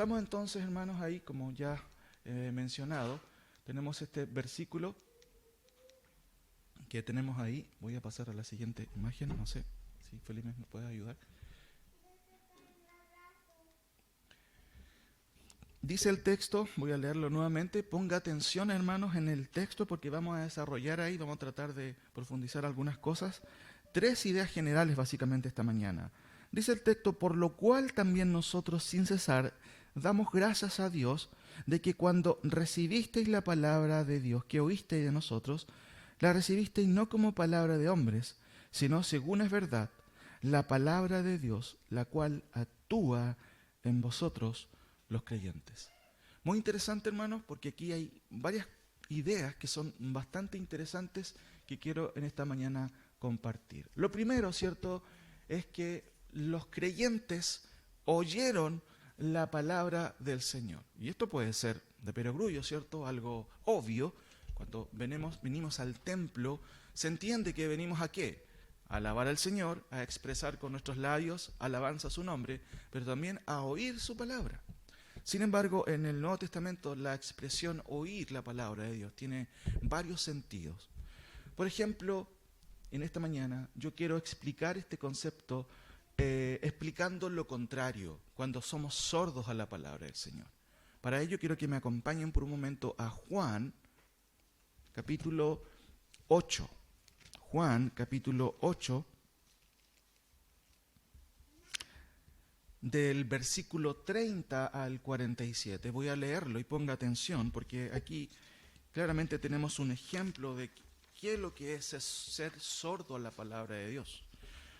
Notamos entonces, hermanos, ahí, como ya he mencionado, tenemos este versículo que tenemos ahí. Voy a pasar a la siguiente imagen, no sé si Felipe me puede ayudar. Dice el texto, voy a leerlo nuevamente, ponga atención, hermanos, en el texto porque vamos a desarrollar ahí, vamos a tratar de profundizar algunas cosas. 3 ideas generales básicamente esta mañana. Dice el texto, por lo cual también nosotros sin cesar damos gracias a Dios de que cuando recibisteis la palabra de Dios que oísteis de nosotros, la recibisteis no como palabra de hombres, sino según es verdad, la palabra de Dios, la cual actúa en vosotros los creyentes. Muy interesante, hermanos, porque aquí hay varias ideas que son bastante interesantes que quiero en esta mañana compartir. Lo primero, ¿cierto?, es que los creyentes oyeron la palabra del Señor. Y esto puede ser de perogrullo, ¿cierto?, algo obvio. Cuando venimos al templo, se entiende que venimos a ¿qué? A alabar al Señor, a expresar con nuestros labios alabanza a su nombre, pero también a oír su palabra. Sin embargo, en el Nuevo Testamento la expresión oír la palabra de Dios tiene varios sentidos. Por ejemplo, en esta mañana yo quiero explicar este concepto explicando lo contrario, cuando somos sordos a la palabra del Señor. Para ello quiero que me acompañen por un momento a Juan, capítulo 8. Juan, capítulo 8, del versículo 30 al 47. Voy a leerlo y ponga atención, porque aquí claramente tenemos un ejemplo de qué es lo que es ser sordo a la palabra de Dios.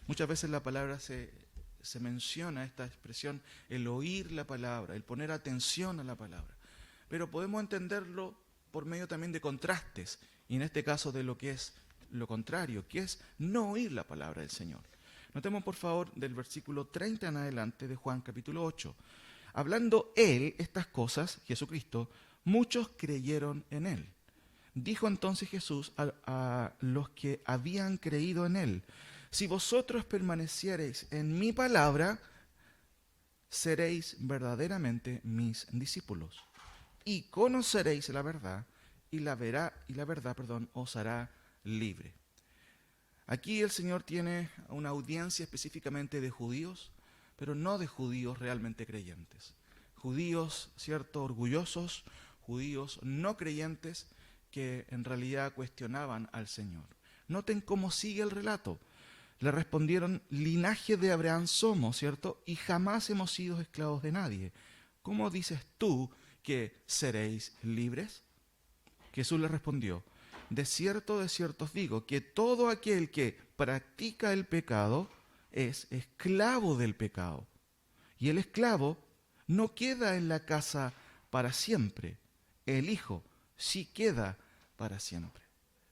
Muchas veces la palabra se menciona, esta expresión, el oír la palabra, el poner atención a la palabra. Pero podemos entenderlo por medio también de contrastes, y en este caso de lo que es lo contrario, que es no oír la palabra del Señor. Notemos por favor del versículo 30 en adelante de Juan capítulo 8. Hablando él estas cosas, Jesucristo, muchos creyeron en él. Dijo entonces Jesús a los que habían creído en él, si vosotros permaneciereis en mi palabra, seréis verdaderamente mis discípulos y conoceréis la verdad y la verdad, os hará libre. Aquí el Señor tiene una audiencia específicamente de judíos, pero no de judíos realmente creyentes. Judíos, cierto, orgullosos, judíos no creyentes que en realidad cuestionaban al Señor. Noten cómo sigue el relato. Le respondieron, linaje de Abraham somos, ¿cierto? Y jamás hemos sido esclavos de nadie. ¿Cómo dices tú que seréis libres? Jesús le respondió, de cierto os digo, que todo aquel que practica el pecado es esclavo del pecado. Y el esclavo no queda en la casa para siempre. El hijo sí queda para siempre.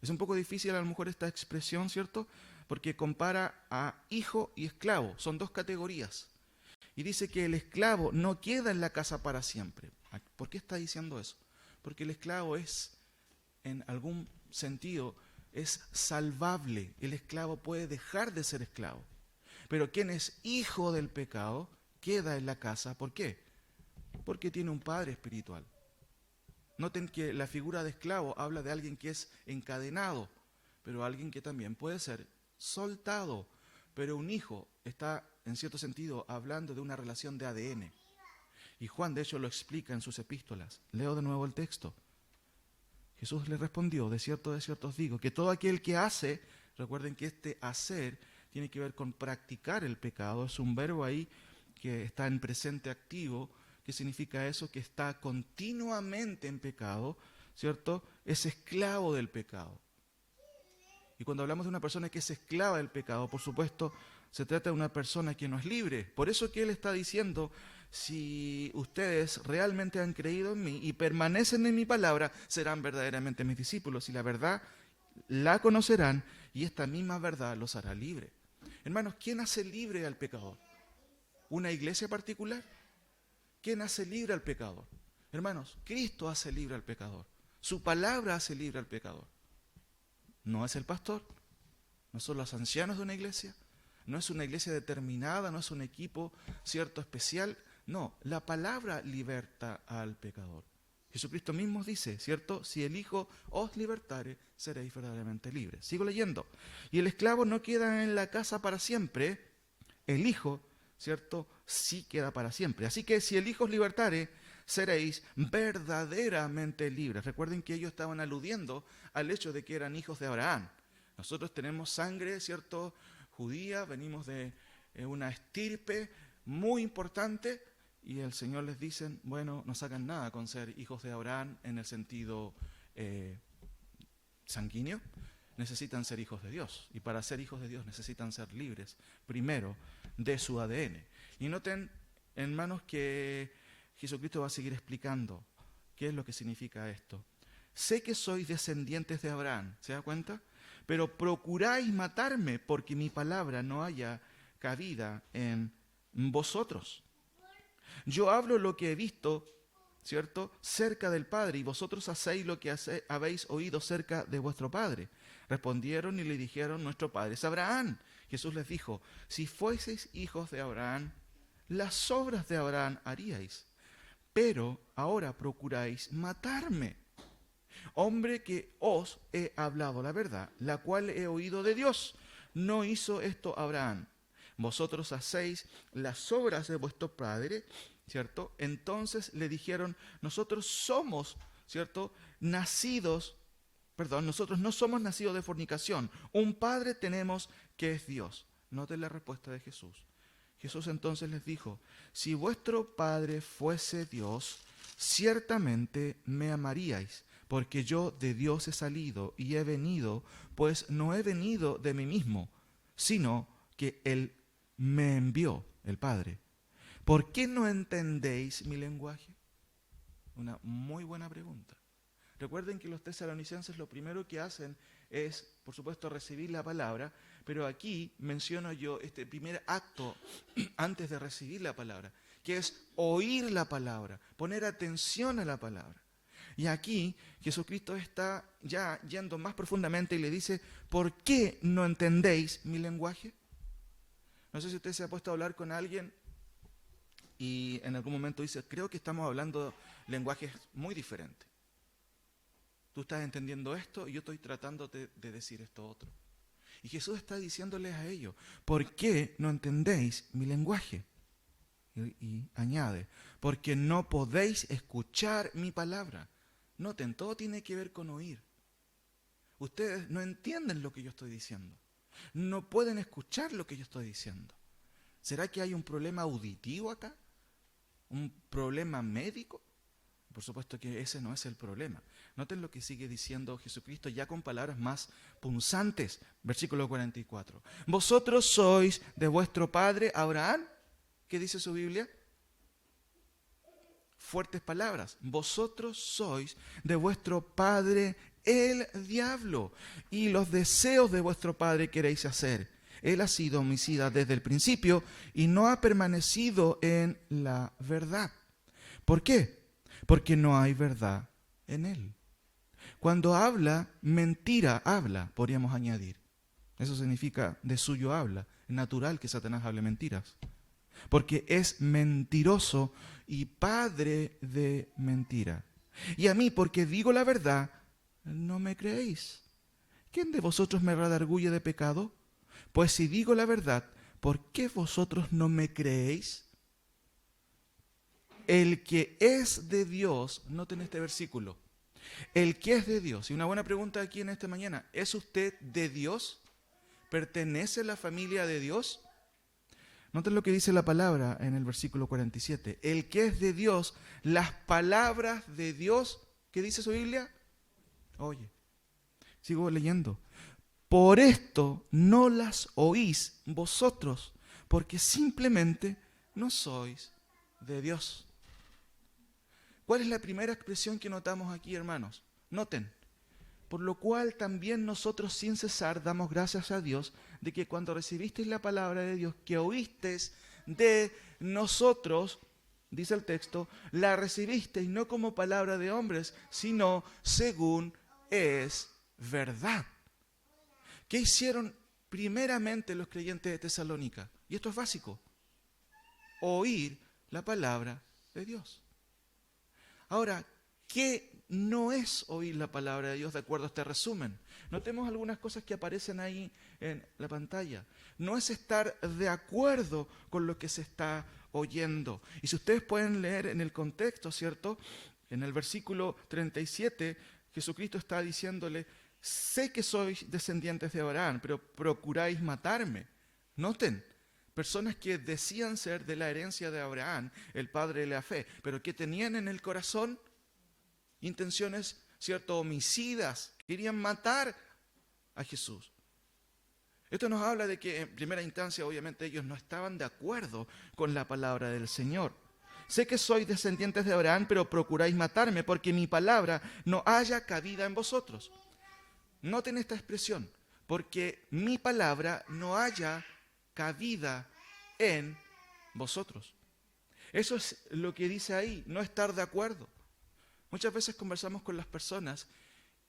Es un poco difícil a lo mejor esta expresión, ¿cierto? Porque compara a hijo y esclavo. Son dos categorías. Y dice que el esclavo no queda en la casa para siempre. ¿Por qué está diciendo eso? Porque el esclavo es, en algún sentido, es salvable. El esclavo puede dejar de ser esclavo. Pero quien es hijo del pecado queda en la casa. ¿Por qué? Porque tiene un padre espiritual. Noten que la figura de esclavo habla de alguien que es encadenado, pero alguien que también puede ser soltado. Pero un hijo está, en cierto sentido, hablando de una relación de ADN. Y Juan, de hecho, lo explica en sus epístolas. Leo de nuevo el texto. Jesús le respondió, de cierto os digo, que todo aquel que hace, recuerden que este hacer tiene que ver con practicar el pecado, es un verbo ahí que está en presente activo. ¿Qué significa eso? Que está continuamente en pecado, ¿cierto? Es esclavo del pecado. Y cuando hablamos de una persona que es esclava del pecado, por supuesto, se trata de una persona que no es libre. Por eso que Él está diciendo, si ustedes realmente han creído en mí y permanecen en mi palabra, serán verdaderamente mis discípulos. Y la verdad la conocerán y esta misma verdad los hará libre. Hermanos, ¿quién hace libre al pecador? ¿Una iglesia particular? ¿Quién hace libre al pecador? Hermanos, Cristo hace libre al pecador. Su palabra hace libre al pecador. No es el pastor, no son los ancianos de una iglesia, no es una iglesia determinada, no es un equipo cierto especial No, la palabra liberta al pecador. Jesucristo mismo dice, ¿cierto? Si el Hijo os libertare, seréis verdaderamente libres. Sigo leyendo. Y el esclavo no queda en la casa para siempre, el Hijo, ¿cierto? Sí queda para siempre. Así que si el Hijo os libertare, seréis verdaderamente libres. Recuerden que ellos estaban aludiendo al hecho de que eran hijos de Abraham. Nosotros tenemos sangre, ¿cierto? Judía, venimos de una estirpe muy importante, y el Señor les dice, bueno, no sacan nada con ser hijos de Abraham en el sentido sanguíneo, necesitan ser hijos de Dios, y para ser hijos de Dios necesitan ser libres, primero, de su ADN. Y noten, hermanos, que Jesucristo va a seguir explicando qué es lo que significa esto. Sé que sois descendientes de Abraham, ¿se da cuenta? Pero procuráis matarme porque mi palabra no haya cabida en vosotros. Yo hablo lo que he visto, ¿cierto?, cerca del Padre, y vosotros hacéis lo que habéis oído cerca de vuestro Padre. Respondieron y le dijeron, nuestro Padre es Abraham. Jesús les dijo, si fueseis hijos de Abraham, las obras de Abraham haríais, pero ahora procuráis matarme, hombre que os he hablado la verdad, la cual he oído de Dios. No hizo esto Abraham. Vosotros hacéis las obras de vuestro padre, ¿cierto? Entonces le dijeron, nosotros somos, ¿cierto?, nosotros no somos nacidos de fornicación. Un padre tenemos que es Dios. Noten la respuesta de Jesús. Jesús entonces les dijo, si vuestro padre fuese Dios, ciertamente me amaríais, porque yo de Dios he salido y he venido, pues no he venido de mí mismo, sino que Él me envió, el Padre. ¿Por qué no entendéis mi lenguaje? Una muy buena pregunta. Recuerden que los tesalonicenses lo primero que hacen es, por supuesto, recibir la palabra, pero aquí menciono yo este primer acto antes de recibir la palabra, que es oír la palabra, poner atención a la palabra. Y aquí Jesucristo está ya yendo más profundamente y le dice, ¿por qué no entendéis mi lenguaje? No sé si usted se ha puesto a hablar con alguien y en algún momento dice, creo que estamos hablando lenguajes muy diferentes. Tú estás entendiendo esto y yo estoy tratando de decir esto otro. Y Jesús está diciéndoles a ellos, ¿por qué no entendéis mi lenguaje? Y añade, porque no podéis escuchar mi palabra. Noten, todo tiene que ver con oír. Ustedes no entienden lo que yo estoy diciendo. No pueden escuchar lo que yo estoy diciendo. ¿Será que hay un problema auditivo acá? ¿Un problema médico? Por supuesto que ese no es el problema. Noten lo que sigue diciendo Jesucristo ya con palabras más punzantes. Versículo 44. Vosotros sois de vuestro padre Abraham. ¿Qué dice su Biblia? Fuertes palabras. Vosotros sois de vuestro padre el diablo, y los deseos de vuestro padre queréis hacer. Él ha sido homicida desde el principio y no ha permanecido en la verdad. ¿Por qué? Porque no hay verdad en él. Cuando habla, mentira habla, podríamos añadir. Eso significa de suyo habla. Es natural que Satanás hable mentiras. Porque es mentiroso y padre de mentira. Y a mí, porque digo la verdad, no me creéis. ¿Quién de vosotros me redarguye de pecado? Pues si digo la verdad, ¿por qué vosotros no me creéis? El que es de Dios, noten este versículo, el que es de Dios, y una buena pregunta aquí en esta mañana, ¿es usted de Dios? ¿Pertenece a la familia de Dios? Noten lo que dice la palabra en el versículo 47. El que es de Dios, las palabras de Dios, ¿qué dice su Biblia? Oye, sigo leyendo. Por esto no las oís vosotros, porque simplemente no sois de Dios. ¿Cuál es la primera expresión que notamos aquí, hermanos? Noten. Por lo cual también nosotros sin cesar damos gracias a Dios de que cuando recibisteis la palabra de Dios que oísteis de nosotros, dice el texto, la recibisteis no como palabra de hombres, sino según es verdad. ¿Qué hicieron primeramente los creyentes de Tesalónica? Y esto es básico. Oír la palabra de Dios. Ahora, ¿qué no es oír la palabra de Dios de acuerdo a este resumen? Notemos algunas cosas que aparecen ahí en la pantalla. No es estar de acuerdo con lo que se está oyendo. Y si ustedes pueden leer en el contexto, ¿cierto? En el versículo 37, Jesucristo está diciéndole, sé que sois descendientes de Abraham, pero procuráis matarme. Noten, personas que decían ser de la herencia de Abraham, el padre de la fe, pero que tenían en el corazón intenciones, ¿cierto?, homicidas, querían matar a Jesús. Esto nos habla de que en primera instancia obviamente ellos no estaban de acuerdo con la palabra del Señor. Sé que sois descendientes de Abraham, pero procuráis matarme porque mi palabra no haya cabida en vosotros. Noten esta expresión, porque mi palabra no haya cabida en vosotros. Eso es lo que dice ahí, no estar de acuerdo. Muchas veces conversamos con las personas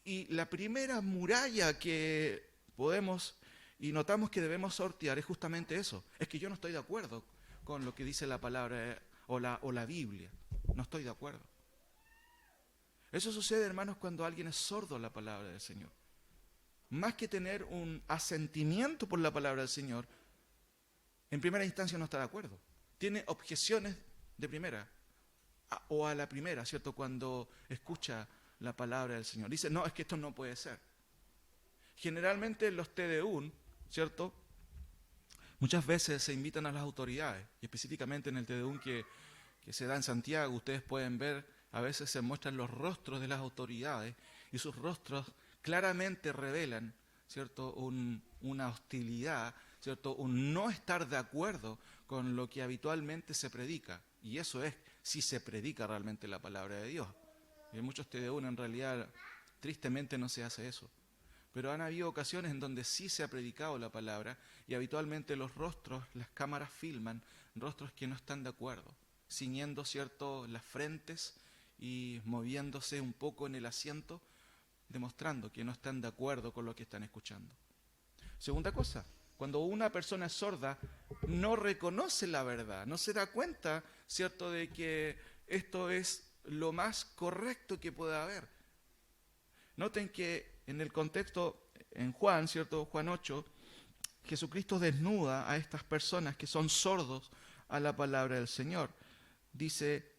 y la primera muralla que podemos y notamos que debemos sortear es justamente eso. Es que yo no estoy de acuerdo con lo que dice la palabra o la Biblia. No estoy de acuerdo. Eso sucede, hermanos, cuando alguien es sordo a la palabra del Señor. Más que tener un asentimiento por la palabra del Señor, en primera instancia no está de acuerdo. Tiene objeciones de primera. O a la primera, ¿cierto? Cuando escucha la palabra del Señor. Dice, no, es que esto no puede ser. Generalmente en los TDU, ¿cierto? Muchas veces se invitan a las autoridades, y específicamente en el TDU que se da en Santiago, ustedes pueden ver, a veces se muestran los rostros de las autoridades, y sus rostros claramente revelan, ¿cierto? Una hostilidad, ¿cierto? Un no estar de acuerdo con lo que habitualmente se predica. Y eso es si se predica realmente la palabra de Dios. Y en muchos TDU en realidad tristemente no se hace eso. Pero han habido ocasiones en donde sí se ha predicado la palabra y habitualmente los rostros, las cámaras filman rostros que no están de acuerdo, ciñendo, ¿cierto?, las frentes y moviéndose un poco en el asiento, demostrando que no están de acuerdo con lo que están escuchando. Segunda cosa, cuando una persona es sorda, no reconoce la verdad, no se da cuenta, ¿cierto?, de que esto es lo más correcto que pueda haber. Noten que en el contexto, en Juan, ¿cierto?, Juan 8, Jesucristo desnuda a estas personas que son sordos a la palabra del Señor. Dice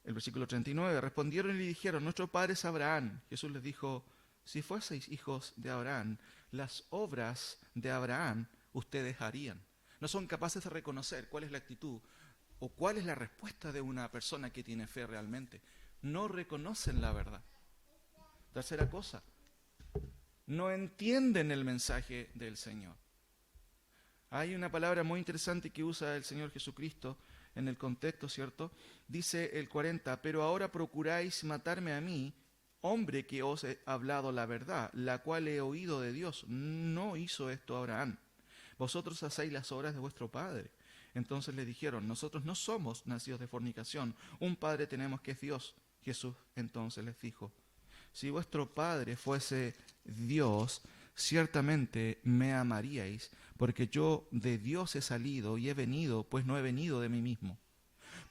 el versículo 39, respondieron y le dijeron, nuestro padre es Abraham. Jesús les dijo, si fueseis hijos de Abraham, las obras de Abraham ustedes harían. No son capaces de reconocer cuál es la actitud o cuál es la respuesta de una persona que tiene fe realmente. No reconocen la verdad. Tercera cosa, no entienden el mensaje del Señor. Hay una palabra muy interesante que usa el Señor Jesucristo en el contexto, ¿cierto? Dice el 40, pero ahora procuráis matarme a mí, hombre que os he hablado la verdad, la cual he oído de Dios. No hizo esto Abraham. Vosotros hacéis las obras de vuestro padre. Entonces le dijeron, nosotros no somos nacidos de fornicación, un padre tenemos que es Dios. Jesús entonces les dijo, si vuestro padre fuese Dios, ciertamente me amaríais, porque yo de Dios he salido y he venido, pues no he venido de mí mismo.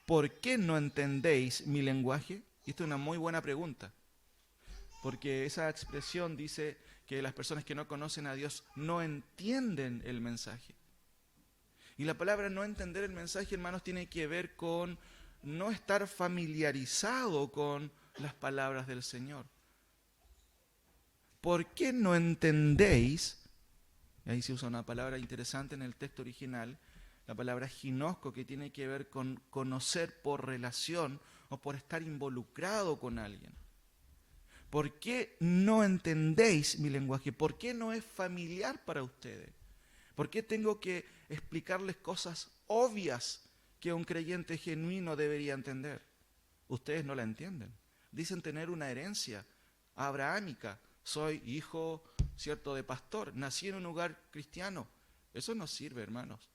¿Por qué no entendéis mi lenguaje? Y esta es una muy buena pregunta, porque esa expresión dice que las personas que no conocen a Dios no entienden el mensaje. Y la palabra no entender el mensaje, hermanos, tiene que ver con no estar familiarizado con las palabras del Señor. ¿Por qué no entendéis? Y ahí se usa una palabra interesante en el texto original, la palabra ginosco, que tiene que ver con conocer por relación o por estar involucrado con alguien. ¿Por qué no entendéis mi lenguaje? ¿Por qué no es familiar para ustedes? ¿Por qué tengo que explicarles cosas obvias que un creyente genuino debería entender? Ustedes no la entienden. Dicen tener una herencia abrahámica. Soy hijo, ¿cierto?, de pastor. Nací en un hogar cristiano. Eso no sirve, hermanos.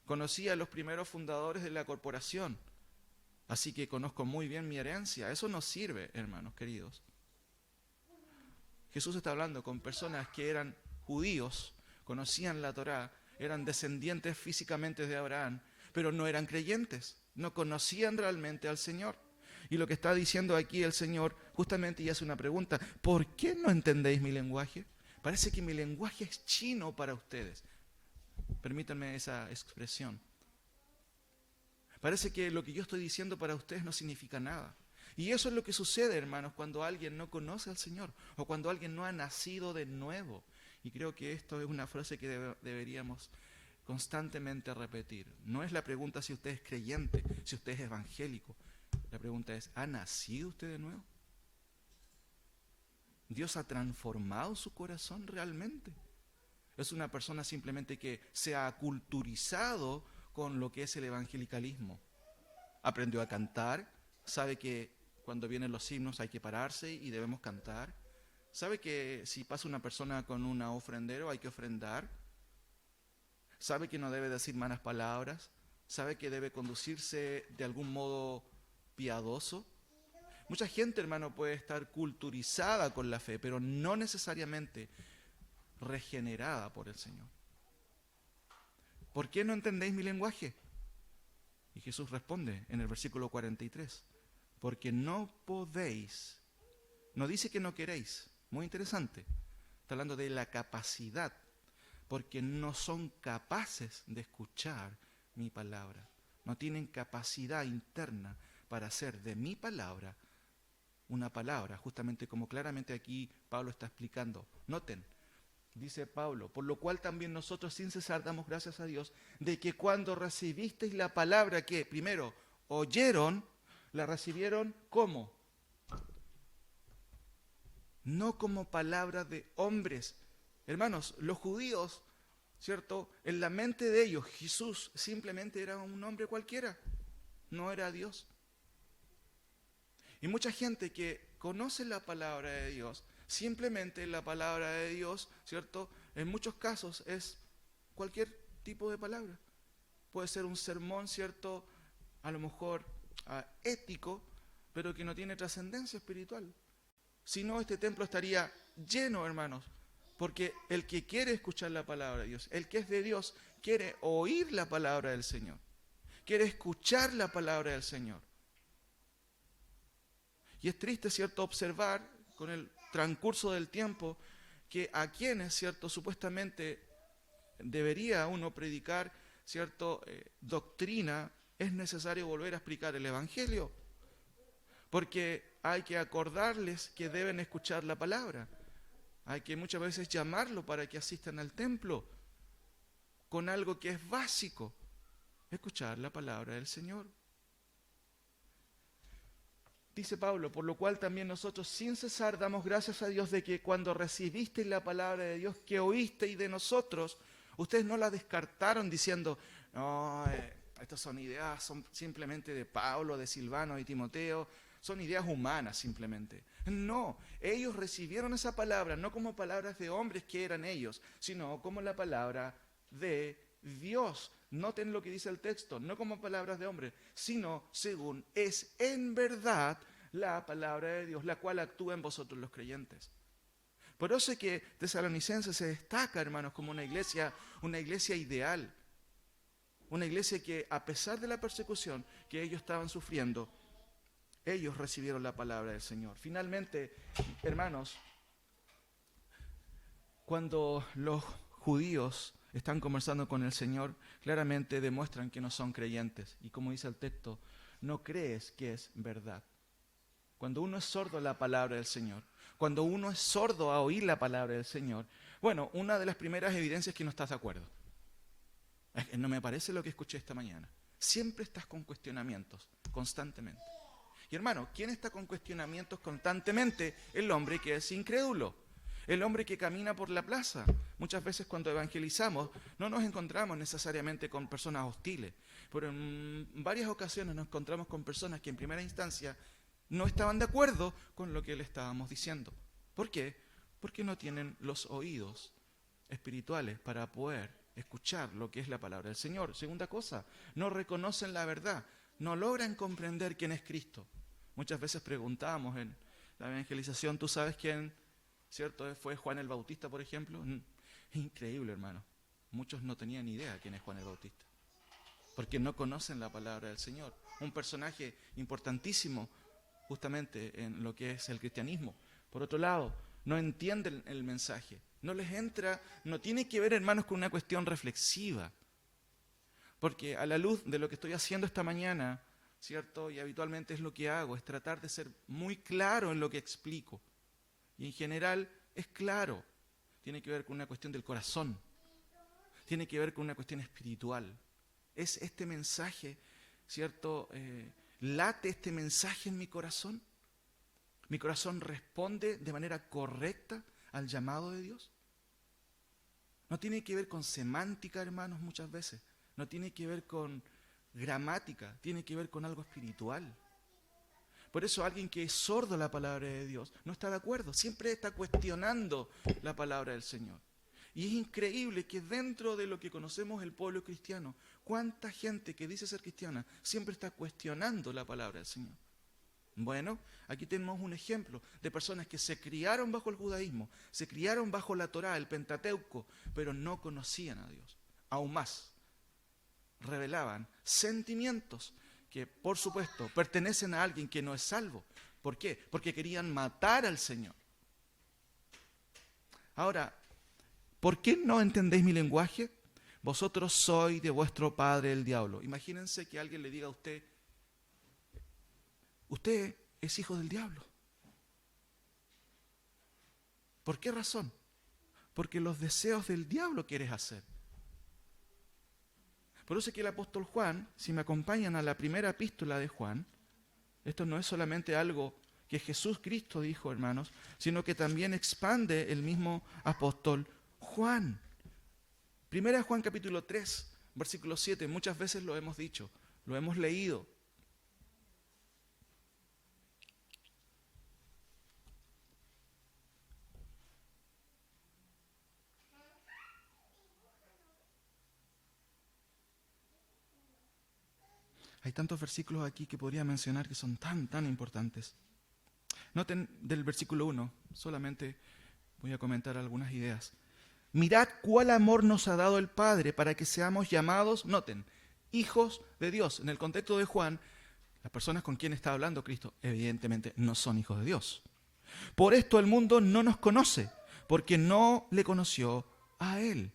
Conocí a los primeros fundadores de la corporación. Así que conozco muy bien mi herencia. Eso no sirve, hermanos queridos. Jesús está hablando con personas que eran judíos, conocían la Torá, eran descendientes físicamente de Abraham, pero no eran creyentes, no conocían realmente al Señor. Y lo que está diciendo aquí el Señor justamente y hace una pregunta: ¿por qué no entendéis mi lenguaje? Parece que mi lenguaje es chino para ustedes. Permítanme esa expresión. Parece que lo que yo estoy diciendo para ustedes no significa nada. Y eso es lo que sucede, hermanos, cuando alguien no conoce al Señor o cuando alguien no ha nacido de nuevo. Y creo que esto es una frase que deberíamos constantemente repetir. No es la pregunta si usted es creyente, si usted es evangélico. La pregunta es: ¿ha nacido usted de nuevo? ¿Dios ha transformado su corazón realmente? ¿Es una persona simplemente que se ha culturizado con lo que es el evangelicalismo? ¿Aprendió a cantar? ¿Sabe que cuando vienen los himnos hay que pararse y debemos cantar? ¿Sabe que si pasa una persona con un ofrendero hay que ofrendar? ¿Sabe que no debe decir malas palabras? ¿Sabe que debe conducirse de algún modo piadoso? Mucha gente, hermano, puede estar culturizada con la fe, pero no necesariamente regenerada por el Señor. ¿Por qué no entendéis mi lenguaje? Y Jesús responde en el versículo 43: porque no podéis. No dice que no queréis. Muy interesante. Está hablando de la capacidad. Porque no son capaces de escuchar mi palabra. No tienen capacidad interna para hacer de mi palabra una palabra, justamente como claramente aquí Pablo está explicando. Noten, dice Pablo: por lo cual también nosotros sin cesar damos gracias a Dios de que cuando recibisteis la palabra que primero oyeron, la recibieron ¿cómo? No como palabra de hombres. Hermanos, los judíos, ¿cierto? En la mente de ellos, Jesús simplemente era un hombre cualquiera, no era Dios. Y mucha gente que conoce la palabra de Dios, simplemente la palabra de Dios, ¿cierto? En muchos casos es cualquier tipo de palabra. Puede ser un sermón, ¿cierto? A lo mejor ético, pero que no tiene trascendencia espiritual. Si no, este templo estaría lleno, hermanos, porque el que quiere escuchar la palabra de Dios, el que es de Dios, quiere oír la palabra del Señor, quiere escuchar la palabra del Señor. Y es triste, ¿cierto?, observar con el transcurso del tiempo que a quienes, ¿cierto?, supuestamente debería uno predicar, ¿cierto?, doctrina, es necesario volver a explicar el Evangelio, porque hay que acordarles que deben escuchar la palabra. Hay que muchas veces llamarlo para que asistan al templo con algo que es básico: escuchar la palabra del Señor. Dice Pablo: por lo cual también nosotros sin cesar damos gracias a Dios de que cuando recibisteis la palabra de Dios que oísteis de nosotros, ustedes no la descartaron diciendo: no, estas son ideas, son simplemente de Pablo, de Silvano y Timoteo, son ideas humanas simplemente. No, ellos recibieron esa palabra no como palabras de hombres que eran ellos, sino como la palabra de Dios. Noten lo que dice el texto: no como palabras de hombres, sino según es en verdad la palabra de Dios, la cual actúa en vosotros los creyentes. Por eso es que Tesalonicenses se destaca, hermanos, como una iglesia ideal, una iglesia que a pesar de la persecución que ellos estaban sufriendo, ellos recibieron la palabra del Señor. Finalmente, hermanos, cuando los judíos están conversando con el Señor, claramente demuestran que no son creyentes. Y como dice el texto, no crees que es verdad. Cuando uno es sordo a la palabra del Señor, cuando uno es sordo a oír la palabra del Señor, bueno, una de las primeras evidencias es que no estás de acuerdo. No me parece lo que escuché esta mañana. Siempre estás con cuestionamientos, constantemente. Y hermano, ¿quién está con cuestionamientos constantemente? El hombre que es incrédulo. El hombre que camina por la plaza. Muchas veces cuando evangelizamos no nos encontramos necesariamente con personas hostiles, pero en varias ocasiones nos encontramos con personas que en primera instancia no estaban de acuerdo con lo que le estábamos diciendo. ¿Por qué? Porque no tienen los oídos espirituales para poder escuchar lo que es la palabra del Señor. Segunda cosa, no reconocen la verdad, no logran comprender quién es Cristo. Muchas veces preguntamos en la evangelización: ¿tú sabes quién, cierto, fue Juan el Bautista, por ejemplo? Es increíble, hermano. Muchos no tenían ni idea quién es Juan el Bautista. porque no conocen la palabra del Señor. Un personaje importantísimo justamente en lo que es el cristianismo. Por otro lado, no entienden el mensaje, no les entra, no tiene que ver, hermanos, con una cuestión reflexiva. Porque a la luz de lo que estoy haciendo esta mañana, ¿cierto? Y habitualmente es lo que hago, es tratar de ser muy claro en lo que explico. Y en general es claro, tiene que ver con una cuestión del corazón, tiene que ver con una cuestión espiritual. Es este mensaje, ¿cierto? ¿Late este mensaje en mi corazón? ¿Mi corazón responde de manera correcta al llamado de Dios? No tiene que ver con semántica, hermanos, muchas veces. No tiene que ver con gramática, tiene que ver con algo espiritual. Por eso alguien que es sordo a la palabra de Dios no está de acuerdo, siempre está cuestionando la palabra del Señor. Y es increíble que dentro de lo que conocemos el pueblo cristiano, cuánta gente que dice ser cristiana siempre está cuestionando la palabra del Señor. Bueno, aquí tenemos un ejemplo de personas que se criaron bajo el judaísmo, se criaron bajo la Torá, el Pentateuco, pero no conocían a Dios. Aún más, revelaban sentimientos que, por supuesto, pertenecen a alguien que no es salvo. ¿Por qué? Porque querían matar al Señor. Ahora, ¿por qué no entendéis mi lenguaje? Vosotros sois de vuestro padre el diablo. Imagínense que alguien le diga a usted, usted es hijo del diablo. ¿Por qué razón? Porque los deseos del diablo quieres hacer. Por eso es que el apóstol Juan, si me acompañan a la primera epístola de Juan, esto no es solamente algo que Jesús Cristo dijo, hermanos, sino que también expande el mismo apóstol Juan. Primera Juan capítulo 3, versículo 7, muchas veces lo hemos dicho, lo hemos leído. Hay tantos versículos aquí que podría mencionar que son tan importantes. Noten del versículo 1, solamente voy a comentar algunas ideas. Mirad cuál amor nos ha dado el Padre para que seamos llamados, noten, hijos de Dios. En el contexto de Juan, las personas con quien está hablando Cristo, evidentemente no son hijos de Dios. Por esto el mundo no nos conoce, porque no le conoció a Él.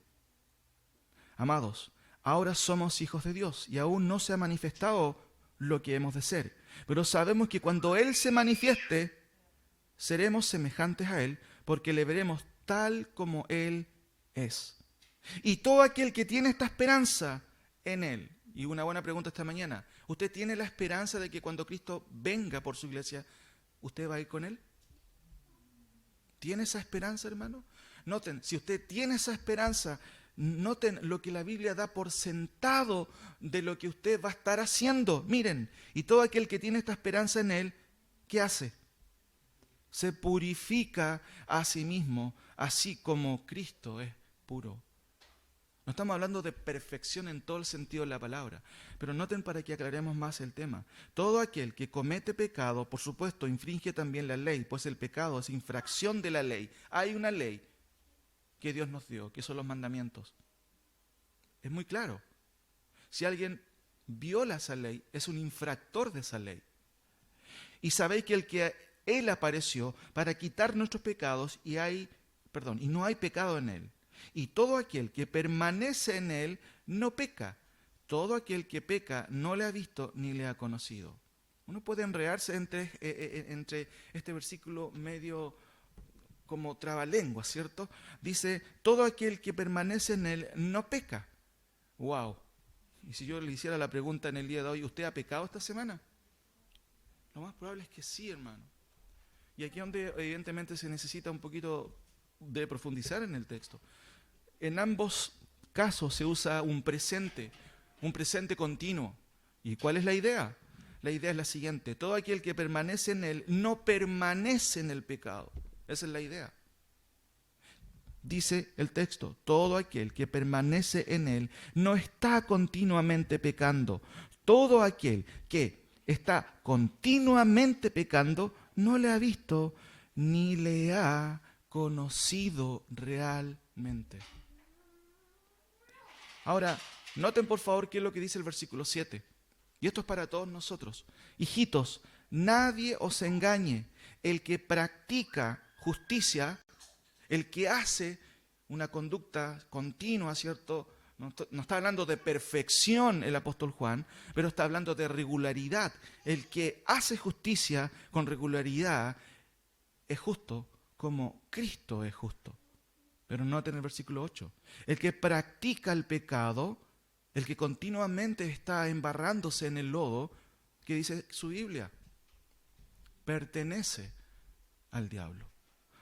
Amados, ahora somos hijos de Dios y aún no se ha manifestado lo que hemos de ser. Pero sabemos que cuando Él se manifieste, seremos semejantes a Él, porque le veremos tal como Él es. Y todo aquel que tiene esta esperanza en Él, y una buena pregunta esta mañana, ¿usted tiene la esperanza de que cuando Cristo venga por su iglesia, usted va a ir con Él? ¿Tiene esa esperanza, hermano? Noten, si usted tiene esa esperanza, noten lo que la Biblia da por sentado de lo que usted va a estar haciendo. Miren, y todo aquel que tiene esta esperanza en Él, ¿qué hace? Se purifica a sí mismo, así como Cristo es puro. No estamos hablando de perfección en todo el sentido de la palabra, pero noten para que aclaremos más el tema. Todo aquel que comete pecado, por supuesto, infringe también la ley, pues el pecado es infracción de la ley. Hay una ley que Dios nos dio, que son los mandamientos. Es muy claro. Si alguien viola esa ley, es un infractor de esa ley. Y sabéis que Él apareció para quitar nuestros pecados y no hay pecado en Él. Y todo aquel que permanece en Él no peca. Todo aquel que peca no le ha visto ni le ha conocido. Uno puede enredarse entre este versículo medio como trabalengua, ¿cierto? Dice, todo aquel que permanece en Él no peca. ¡Wow! Y si yo le hiciera la pregunta en el día de hoy, ¿usted ha pecado esta semana? Lo más probable es que sí, hermano. Y aquí es donde evidentemente se necesita un poquito de profundizar en el texto. En ambos casos se usa un presente continuo. ¿Y cuál es la idea? La idea es la siguiente: todo aquel que permanece en Él no permanece en el pecado. Esa es la idea. Dice el texto, todo aquel que permanece en Él no está continuamente pecando. Todo aquel que está continuamente pecando no le ha visto ni le ha conocido realmente. Ahora, Noten por favor qué es lo que dice el versículo 7. Y esto es para todos nosotros. Hijitos, nadie os engañe. El que practica justicia, el que hace una conducta continua, ¿cierto? No está hablando de perfección el apóstol Juan, pero está hablando de regularidad. El que hace justicia con regularidad es justo como Cristo es justo. Pero noten el versículo 8. El que practica el pecado, el que continuamente está embarrándose en el lodo, que dice su Biblia, pertenece al diablo.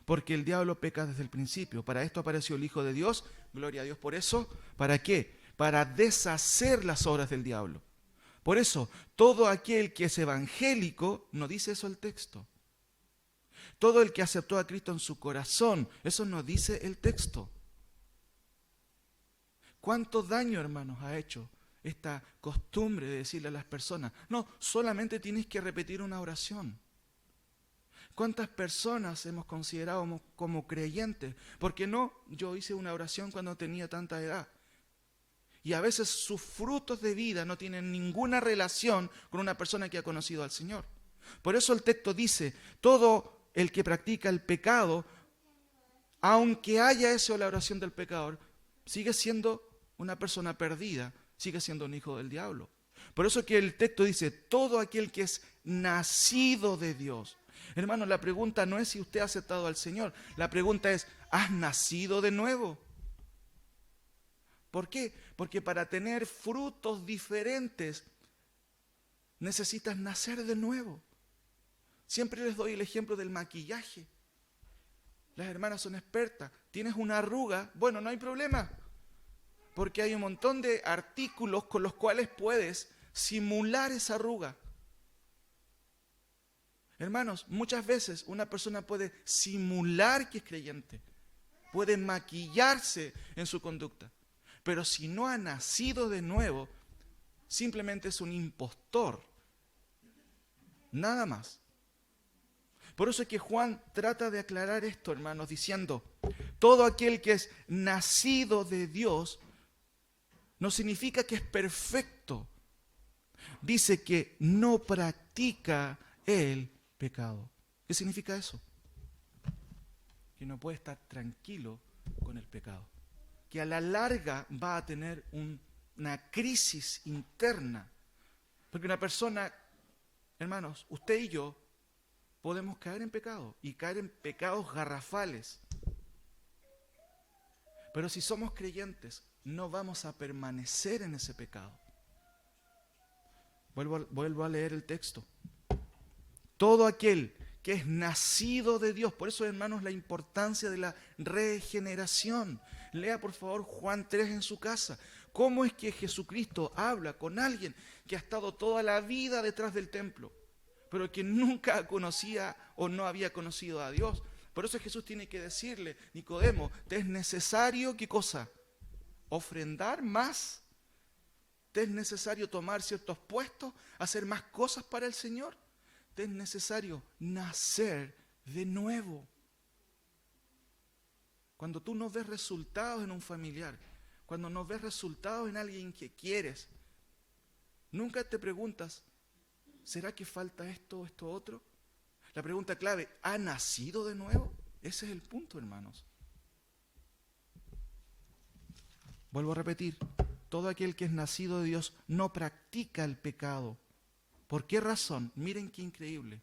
Porque el diablo peca desde el principio. Para esto apareció el Hijo de Dios. Gloria a Dios por eso. ¿Para qué? Para deshacer las obras del diablo. Por eso, todo aquel que es evangélico, no dice eso el texto. Todo el que aceptó a Cristo en su corazón, eso no dice el texto. ¿Cuánto daño, hermanos, ha hecho esta costumbre de decirle a las personas? No, solamente tienes que repetir una oración. ¿Cuántas personas hemos considerado como creyentes? Porque no, yo hice una oración cuando tenía tanta edad. Y a veces sus frutos de vida no tienen ninguna relación con una persona que ha conocido al Señor. Por eso el texto dice, todo el que practica el pecado, aunque haya hecho la oración del pecador, sigue siendo una persona perdida, sigue siendo un hijo del diablo. Por eso que el texto dice, todo aquel que es nacido de Dios. Hermano, la pregunta no es si usted ha aceptado al Señor, la pregunta es, ¿has nacido de nuevo? ¿Por qué? Porque para tener frutos diferentes necesitas nacer de nuevo. Siempre les doy el ejemplo del maquillaje. Las hermanas son expertas. ¿Tienes una arruga? Bueno, no hay problema. Porque hay un montón de artículos con los cuales puedes simular esa arruga. Hermanos, muchas veces una persona puede simular que es creyente. Puede maquillarse en su conducta. Pero si no ha nacido de nuevo, simplemente es un impostor. Nada más. Por eso es que Juan trata de aclarar esto, hermanos, diciendo, todo aquel que es nacido de Dios no significa que es perfecto. Dice que no practica el pecado. ¿Qué significa eso? Que no puede estar tranquilo con el pecado. Que a la larga va a tener una crisis interna. Porque una persona, hermanos, usted y yo, podemos caer en pecado y caer en pecados garrafales. Pero si somos creyentes, no vamos a permanecer en ese pecado. Vuelvo a leer el texto. Todo aquel que es nacido de Dios, por eso, hermanos, la importancia de la regeneración. Lea, por favor, Juan 3 en su casa. ¿Cómo es que Jesucristo habla con alguien que ha estado toda la vida detrás del templo, pero que nunca conocía o no había conocido a Dios? Por eso Jesús tiene que decirle, Nicodemo, ¿te es necesario qué cosa? ¿Ofrendar más? ¿Te es necesario tomar ciertos puestos? ¿Hacer más cosas para el Señor? ¿Te es necesario nacer de nuevo? Cuando tú no ves resultados en un familiar, cuando no ves resultados en alguien que quieres, nunca te preguntas, ¿será que falta esto o esto otro? La pregunta clave, ¿ha nacido de nuevo? Ese es el punto, hermanos. Vuelvo a repetir, todo aquel que es nacido de Dios no practica el pecado. ¿Por qué razón? Miren qué increíble.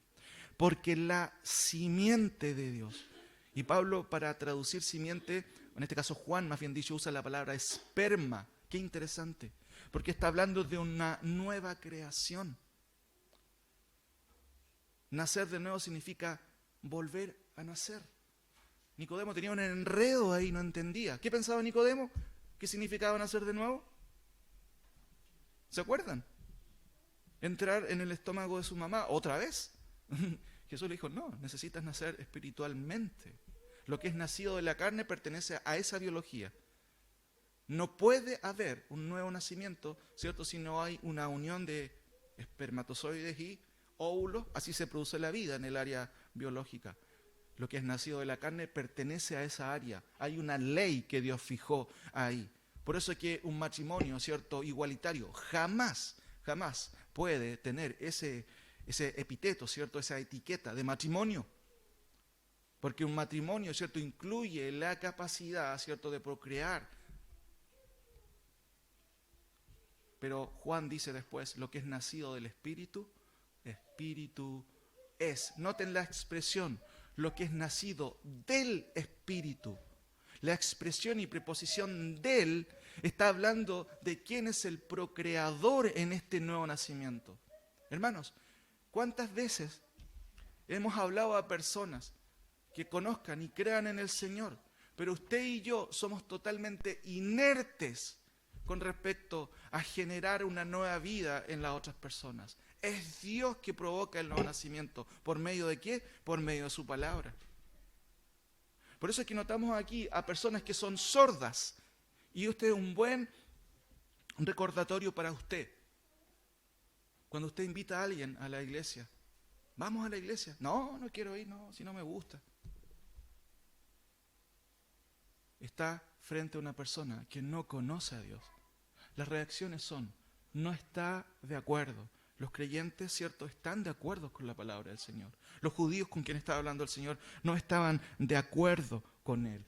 Porque la simiente de Dios. Y Pablo, para traducir simiente, en este caso Juan, más bien dicho, usa la palabra esperma. Qué interesante. Porque está hablando de una nueva creación. Nacer de nuevo significa volver a nacer. Nicodemo tenía un enredo ahí, no entendía. ¿Qué pensaba Nicodemo? ¿Qué significaba nacer de nuevo? ¿Se acuerdan? Entrar en el estómago de su mamá otra vez. Jesús le dijo, no, necesitas nacer espiritualmente. Lo que es nacido de la carne pertenece a esa biología. No puede haber un nuevo nacimiento, ¿cierto? Si no hay una unión de espermatozoides y óvulos, así se produce la vida en el área biológica. Lo que es nacido de la carne pertenece a esa área. Hay una ley que Dios fijó ahí. Por eso es que un matrimonio, ¿cierto?, igualitario, jamás puede tener ese epíteto, ¿cierto?, esa etiqueta de matrimonio. Porque un matrimonio, ¿cierto?, incluye la capacidad, ¿cierto?, de procrear. Pero Juan dice después, lo que es nacido del Espíritu, Espíritu es. Noten la expresión, lo que es nacido del Espíritu. La expresión y preposición del está hablando de quién es el procreador en este nuevo nacimiento. Hermanos, ¿cuántas veces hemos hablado a personas que conozcan y crean en el Señor, pero usted y yo somos totalmente inertes con respecto a generar una nueva vida en las otras personas? Es Dios que provoca el nuevo nacimiento. ¿Por medio de qué? Por medio de su palabra. Por eso es que notamos aquí a personas que son sordas. Y usted es un buen recordatorio para usted. Cuando usted invita a alguien a la iglesia, ¿vamos a la iglesia? No, no quiero ir, no, si no me gusta. Está frente a una persona que no conoce a Dios. Las reacciones son, no está de acuerdo. Los creyentes, ¿cierto?, están de acuerdo con la palabra del Señor. Los judíos con quien estaba hablando el Señor no estaban de acuerdo con Él.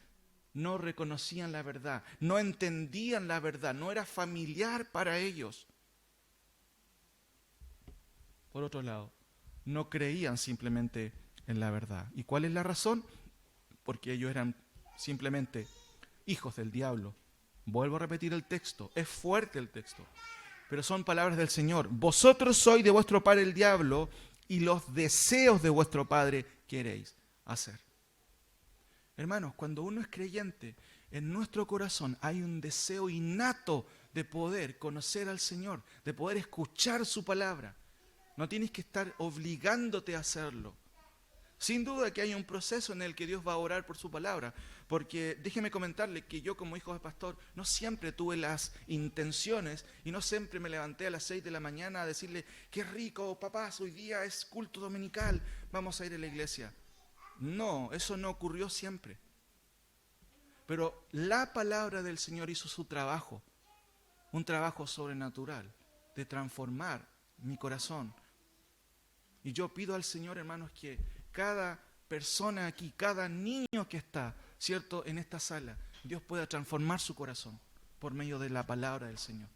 No reconocían la verdad, no entendían la verdad, no era familiar para ellos. Por otro lado, no creían simplemente en la verdad. ¿Y cuál es la razón? Porque ellos eran simplemente hijos del diablo. Vuelvo a repetir el texto, es fuerte el texto, pero son palabras del Señor. Vosotros sois de vuestro padre el diablo, y los deseos de vuestro padre queréis hacer. Hermanos, cuando uno es creyente, en nuestro corazón hay un deseo innato de poder conocer al Señor, de poder escuchar su palabra. No tienes que estar obligándote a hacerlo. Sin duda que hay un proceso en el que Dios va a orar por su palabra, porque déjeme comentarle que yo como hijo de pastor no siempre tuve las intenciones y no siempre me levanté a las 6 de la mañana a decirle, qué rico, papás, hoy día es culto dominical, vamos a ir a la iglesia. No, eso no ocurrió siempre. Pero la palabra del Señor hizo su trabajo, un trabajo sobrenatural de transformar mi corazón. Y yo pido al Señor, hermanos, que cada persona aquí, cada niño que está, ¿cierto?, en esta sala, Dios pueda transformar su corazón por medio de la palabra del Señor.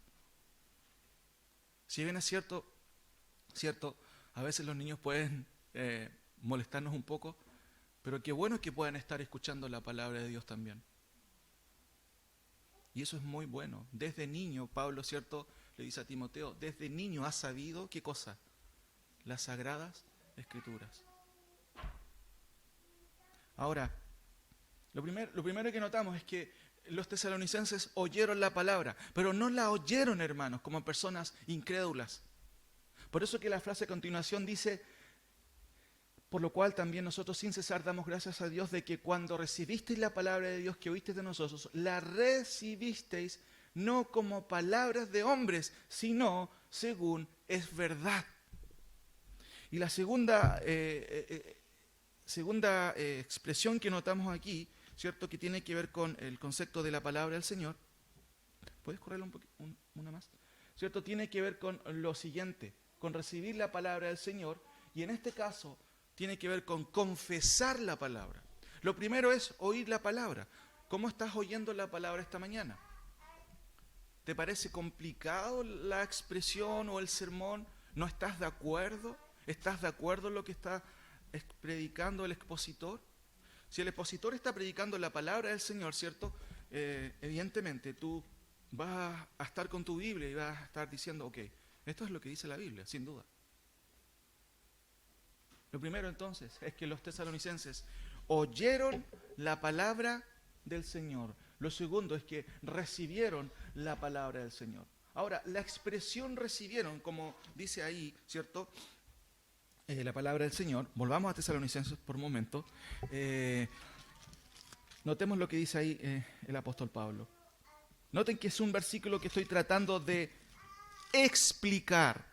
Si bien es cierto, a veces los niños pueden molestarnos un poco, pero qué bueno que puedan estar escuchando la palabra de Dios también. Y eso es muy bueno. Desde niño, Pablo, ¿cierto?, le dice a Timoteo, desde niño has sabido, ¿qué cosa? Las sagradas escrituras. Ahora, lo primero que notamos es que los tesalonicenses oyeron la palabra, pero no la oyeron, hermanos, como personas incrédulas. Por eso que la frase a continuación dice, por lo cual también nosotros sin cesar damos gracias a Dios de que cuando recibisteis la palabra de Dios que oísteis de nosotros, la recibisteis no como palabras de hombres, sino según es verdad. Y la segunda expresión que notamos aquí, ¿cierto?, que tiene que ver con el concepto de la palabra del Señor. ¿Puedes correrlo una más? ¿Cierto? Tiene que ver con lo siguiente, con recibir la palabra del Señor, y en este caso tiene que ver con confesar la palabra. Lo primero es oír la palabra. ¿Cómo estás oyendo la palabra esta mañana? ¿Te parece complicado la expresión o el sermón? ¿No estás de acuerdo? ¿Estás de acuerdo en lo que está predicando el expositor? Si el expositor está predicando la palabra del Señor, ¿cierto? Evidentemente tú vas a estar con tu Biblia y vas a estar diciendo, ok, esto es lo que dice la Biblia, sin duda. Lo primero entonces es que los tesalonicenses oyeron la palabra del Señor. Lo segundo es que recibieron la palabra del Señor. Ahora, la expresión recibieron, como dice ahí, ¿cierto?, la palabra del Señor. Volvamos a Tesalonicenses por un momento. Notemos lo que dice ahí el apóstol Pablo. Noten que es un versículo que estoy tratando de explicar,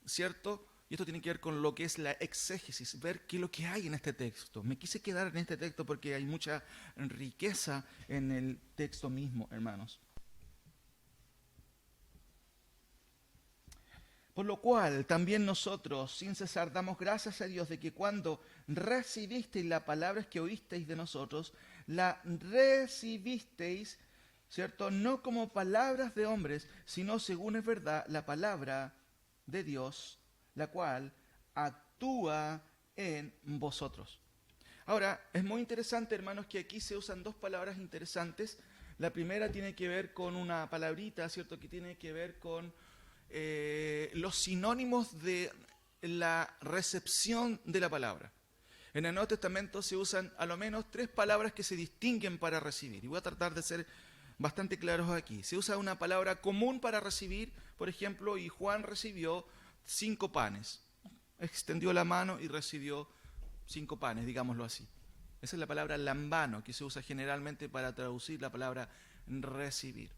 ¿cierto? Y esto tiene que ver con lo que es la exégesis, ver qué es lo que hay en este texto. Me quise quedar en este texto porque hay mucha riqueza en el texto mismo, hermanos. Por lo cual también nosotros, sin cesar, damos gracias a Dios de que cuando recibisteis la palabra que oísteis de nosotros, la recibisteis, ¿cierto? No como palabras de hombres, sino según es verdad la palabra de Dios, la cual actúa en vosotros. Ahora, es muy interesante, hermanos, que aquí se usan dos palabras interesantes. La primera tiene que ver con una palabrita, ¿cierto? Que tiene que ver con los sinónimos de la recepción de la palabra. En el Nuevo Testamento se usan a lo menos tres palabras que se distinguen para recibir. Y voy a tratar de ser bastante claros aquí. Se usa una palabra común para recibir, por ejemplo, y Juan recibió 5 panes. Extendió la mano y recibió 5 panes, digámoslo así. Esa es la palabra lambano, que se usa generalmente para traducir la palabra recibir.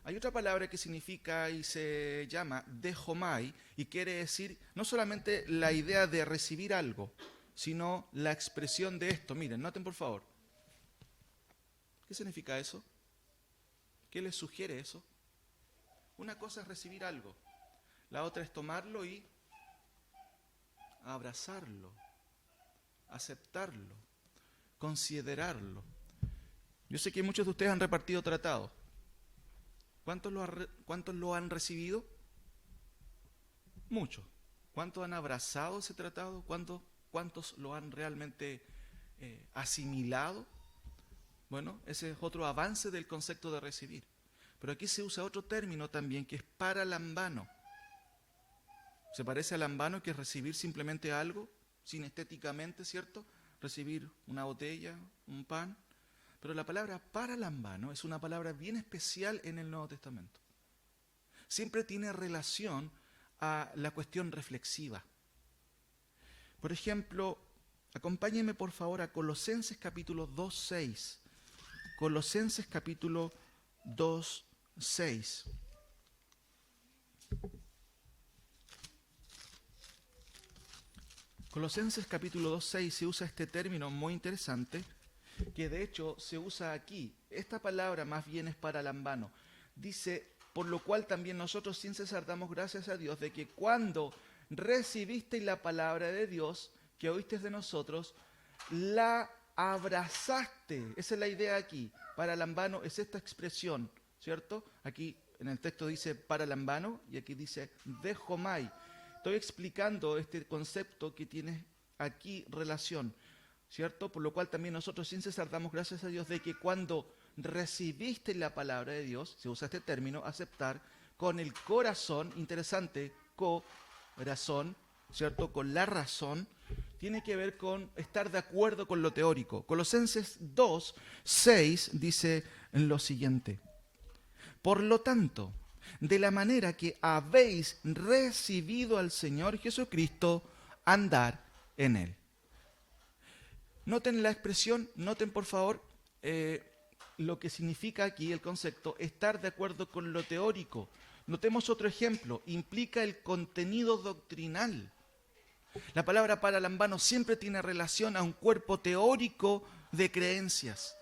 Hay otra palabra que significa y se llama dejomai, y quiere decir no solamente la idea de recibir algo, sino la expresión de esto. Miren, noten por favor. ¿Qué significa eso? ¿Qué les sugiere eso? Una cosa es recibir algo, la otra es tomarlo y abrazarlo, aceptarlo, considerarlo. Yo sé que muchos de ustedes han repartido tratados. ¿Cuántos lo han recibido? Muchos. ¿Cuántos han abrazado ese tratado? ¿Cuántos lo han realmente asimilado? Bueno, ese es otro avance del concepto de recibir. Pero aquí se usa otro término también que es paralambano. Se parece al lambano, que es recibir simplemente algo, sinestéticamente, ¿cierto? Recibir una botella, un pan. Pero la palabra paralambano es una palabra bien especial en el Nuevo Testamento. Siempre tiene relación a la cuestión reflexiva. Por ejemplo, acompáñenme por favor a Colosenses capítulo 2:6. Colosenses capítulo 2:6. Colosenses capítulo 2:6 se usa este término muy interesante, que de hecho se usa aquí. Esta palabra más bien es paralambano. Dice, por lo cual también nosotros sin cesar damos gracias a Dios de que cuando recibisteis la palabra de Dios que oísteis de nosotros, la abrazaste. Esa es la idea aquí. Paralambano es esta expresión, ¿cierto? Aquí en el texto dice paralambano y aquí dice dejomai. Estoy explicando este concepto que tiene aquí relación, ¿cierto? Por lo cual también nosotros sin cesar damos gracias a Dios de que cuando recibiste la palabra de Dios, se usa este término, aceptar, con el corazón, interesante, corazón, ¿cierto? Con la razón, tiene que ver con estar de acuerdo con lo teórico. Colosenses 2:6 dice lo siguiente: por lo tanto, de la manera que habéis recibido al Señor Jesucristo, andar en Él. Noten la expresión, noten por favor lo que significa aquí el concepto, estar de acuerdo con lo teórico. Notemos otro ejemplo, implica el contenido doctrinal. La palabra paralambano siempre tiene relación a un cuerpo teórico de creencias.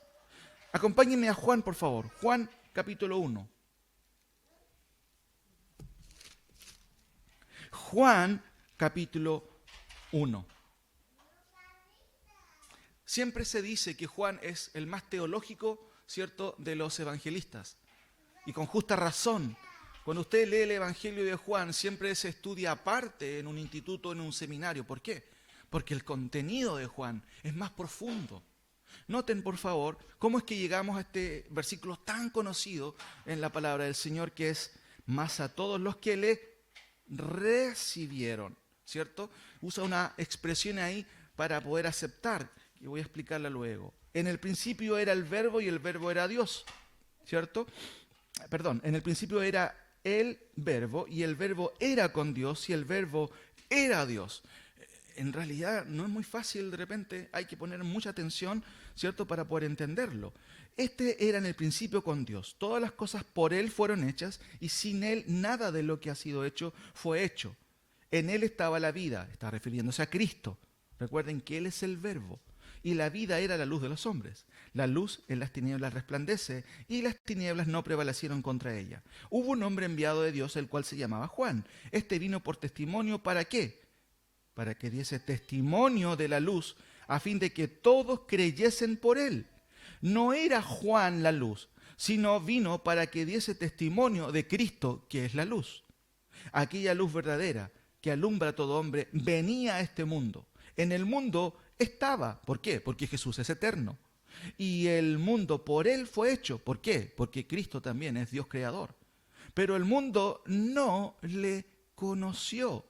Acompáñenme a Juan, por favor. Juan, capítulo 1. Juan, capítulo 1. Siempre se dice que Juan es el más teológico, ¿cierto?, de los evangelistas. Y con justa razón. Cuando usted lee el Evangelio de Juan, siempre se estudia aparte en un instituto, en un seminario. ¿Por qué? Porque el contenido de Juan es más profundo. Noten, por favor, cómo es que llegamos a este versículo tan conocido en la palabra del Señor, que es más a todos los que le recibieron, ¿cierto? Usa una expresión ahí para poder aceptar, y voy a explicarla luego. En el principio era el verbo y el verbo era Dios, ¿cierto? Perdón, en el principio era el verbo y el verbo era con Dios y el verbo era Dios. En realidad no es muy fácil, de repente hay que poner mucha atención, ¿cierto?, para poder entenderlo. Este era en el principio con Dios. Todas las cosas por Él fueron hechas y sin Él nada de lo que ha sido hecho fue hecho. En Él estaba la vida, está refiriéndose a Cristo. Recuerden que Él es el verbo. y la vida era la luz de los hombres. La luz en las tinieblas resplandece, y las tinieblas no prevalecieron contra ella. Hubo un hombre enviado de Dios, el cual se llamaba Juan. Este vino por testimonio, ¿para qué? Para que diese testimonio de la luz, a fin de que todos creyesen por él. No era Juan la luz, sino vino para que diese testimonio de Cristo, que es la luz. Aquella luz verdadera que alumbra a todo hombre venía a este mundo. En el mundo estaba. ¿Por qué? Porque Jesús es eterno. Y el mundo por él fue hecho. ¿Por qué? Porque Cristo también es Dios creador. Pero el mundo no le conoció.